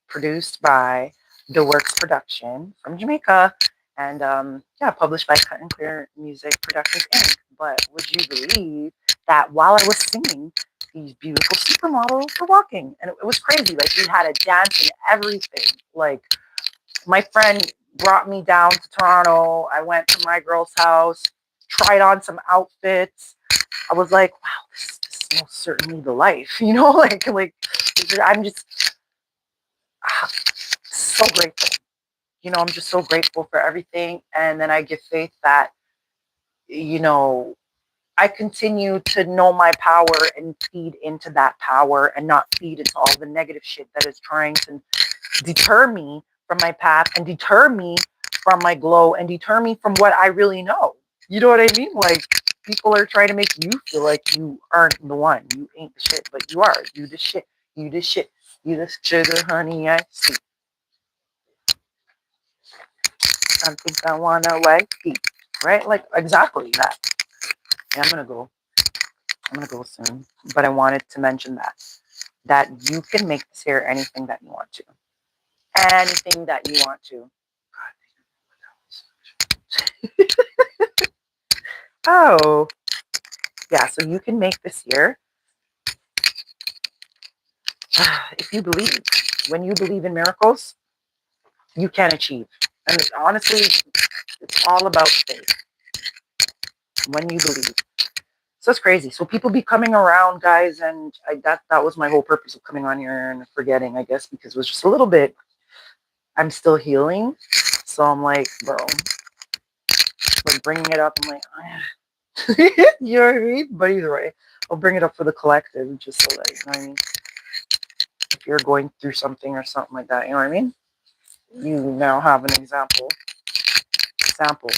produced by The Works Production from Jamaica, and yeah, published by Cut and Clear Music Productions Inc. But would you believe that while I was singing, these beautiful supermodels were walking, and it was crazy. Like, we had a dance and everything. Like, my friend brought me down to Toronto. I went to my girl's house, tried on some outfits. I was like, wow, this is most certainly the life, you know, like I'm just so grateful. You know, I'm just so grateful for everything. And then I give faith that, you know, I continue to know my power and feed into that power and not feed into all the negative shit that is trying to deter me from my path and deter me from my glow and deter me from what I really know. You know what I mean? Like, people are trying to make you feel like you aren't the one. You ain't the shit, but you are. You the shit. You the shit. You the sugar, honey, I see. I think I wanna like eat. Right? Like, exactly that. Yeah, I'm gonna go. I'm gonna go soon. But I wanted to mention that you can make this hair anything that you want to. Anything that you want to. Oh, yeah. So you can make this year if you believe. When you believe in miracles, you can achieve. And honestly, it's all about faith. When you believe. So it's crazy. So people be coming around, guys, and that was my whole purpose of coming on here and forgetting, I guess, because it was just a little bit. I'm still healing, so I'm like, bro, like bringing it up. I'm like, you know what I mean? But either way, I'll bring it up for the collective, just so that, you know what I mean. If you're going through something or something like that, you know what I mean. You now have an example. Sample.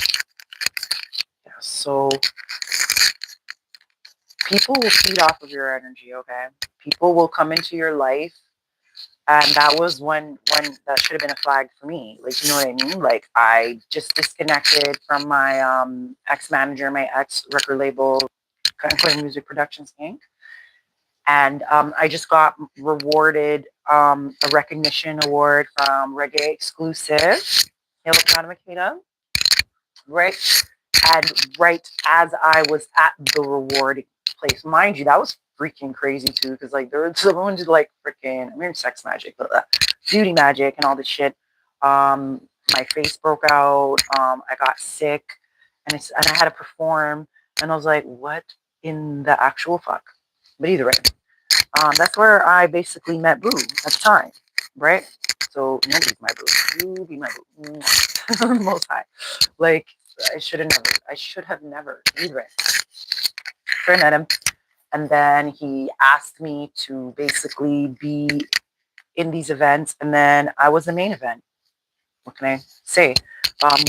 Yeah. So people will feed off of your energy. Okay. People will come into your life. And that was when that should have been a flag for me. Like, you know what I mean? Like, I just disconnected from my ex-manager, my ex-record label, Cut and Clear Music Productions Inc. And I just got rewarded a recognition award from Reggae Exclusive, Hail Economic Makeda, right? And right as I was at the reward place, mind you, that was freaking crazy too, because like there were someone did like freaking, I mean, sex magic, but beauty magic and all this shit. My face broke out. I got sick, and I had to perform, and I was like, what in the actual fuck? But either way, that's where I basically met Boo at the time, right? So nobody's my Boo. You be my Boo. Most high. Like, I should have never either. So I met him, and then he asked me to basically be in these events, and then I was the main event. What can I say?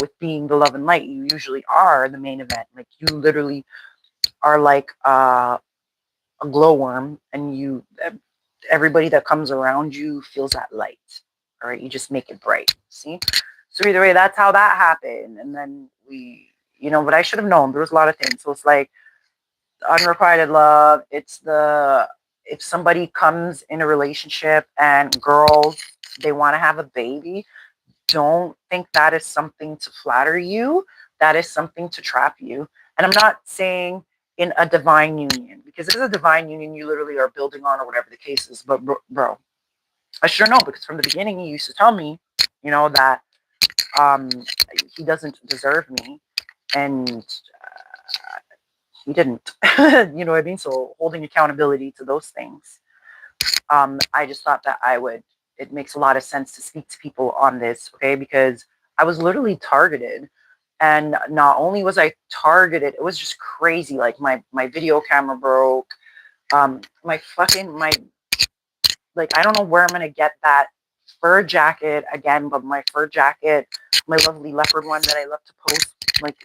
With being the love and light, you usually are the main event. Like, you literally are like a glowworm, and everybody that comes around you feels that light. All right, you just make it bright. See? So either way, that's how that happened. And then but I should have known. There was a lot of things. So it's like unrequited love. It's if somebody comes in a relationship and girls, they want to have a baby, don't think that is something to flatter you. That is something to trap you. And I'm not saying in a divine union, because if it's a divine union, you literally are building on or whatever the case is. But bro, I sure know, because from the beginning he used to tell me, that um, he doesn't deserve me, and he didn't. You know what I mean? So holding accountability to those things. I just thought that it makes a lot of sense to speak to people on this, okay? Because I was literally targeted. And not only was I targeted, it was just crazy. Like my video camera broke. My like, I don't know where I'm gonna get that fur jacket again, but my fur jacket, my lovely leopard one that I love to post, like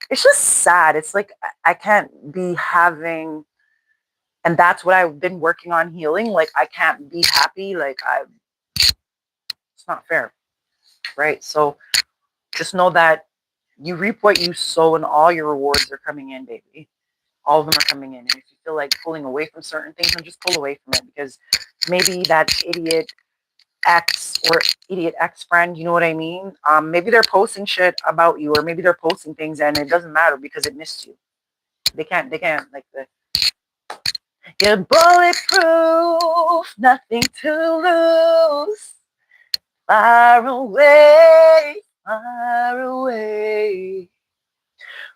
it's just sad. It's like I can't be having, and that's what I've been working on healing. Like I can't be happy. It's not fair, right? So just know that you reap what you sow, and all your rewards are coming in, baby. All of them are coming in. And if you feel like pulling away from certain things, then just pull away from it, because maybe that idiot ex or idiot ex friend, you know what I mean? Maybe they're posting shit about you, or maybe they're posting things and it doesn't matter because it missed you. They can't like the you're bulletproof, nothing to lose. Far away, far away.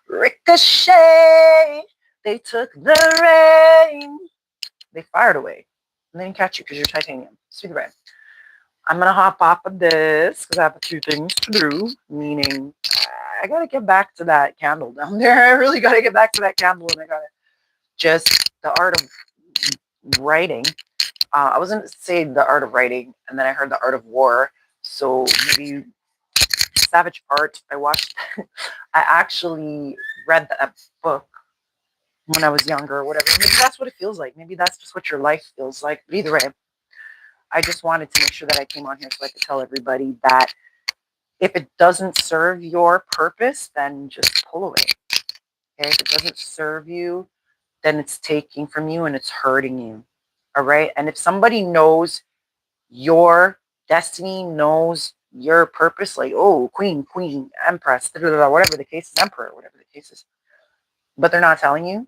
Ricochet, they took the rain. They fired away. And they didn't catch you because you're titanium. Sweet red. I'm going to hop off of this because I have a few things to do, meaning I got to get back to that candle down there. I really got to get back to that candle, and I got to just the art of writing. I was going to say the art of writing, and then I heard the art of war. So maybe Savage Art. I watched, I actually read that book when I was younger or whatever. Maybe that's what it feels like. Maybe that's just what your life feels like. But either way, I just wanted to make sure that I came on here so I could tell everybody that if it doesn't serve your purpose, then just pull away. Okay? If it doesn't serve you, then it's taking from you and it's hurting you. All right? And if somebody knows your destiny, knows your purpose, like, oh, queen, empress, whatever the case is, emperor, whatever the case is, but they're not telling you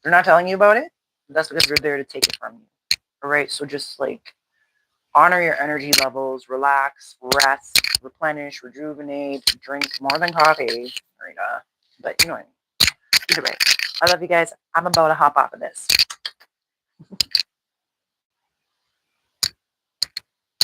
about it, that's because they're there to take it from you. All right? So just like honor your energy levels, relax, rest, replenish, rejuvenate, drink more than coffee. Right? But you know what I mean. Either way, I love you guys. I'm about to hop off of this.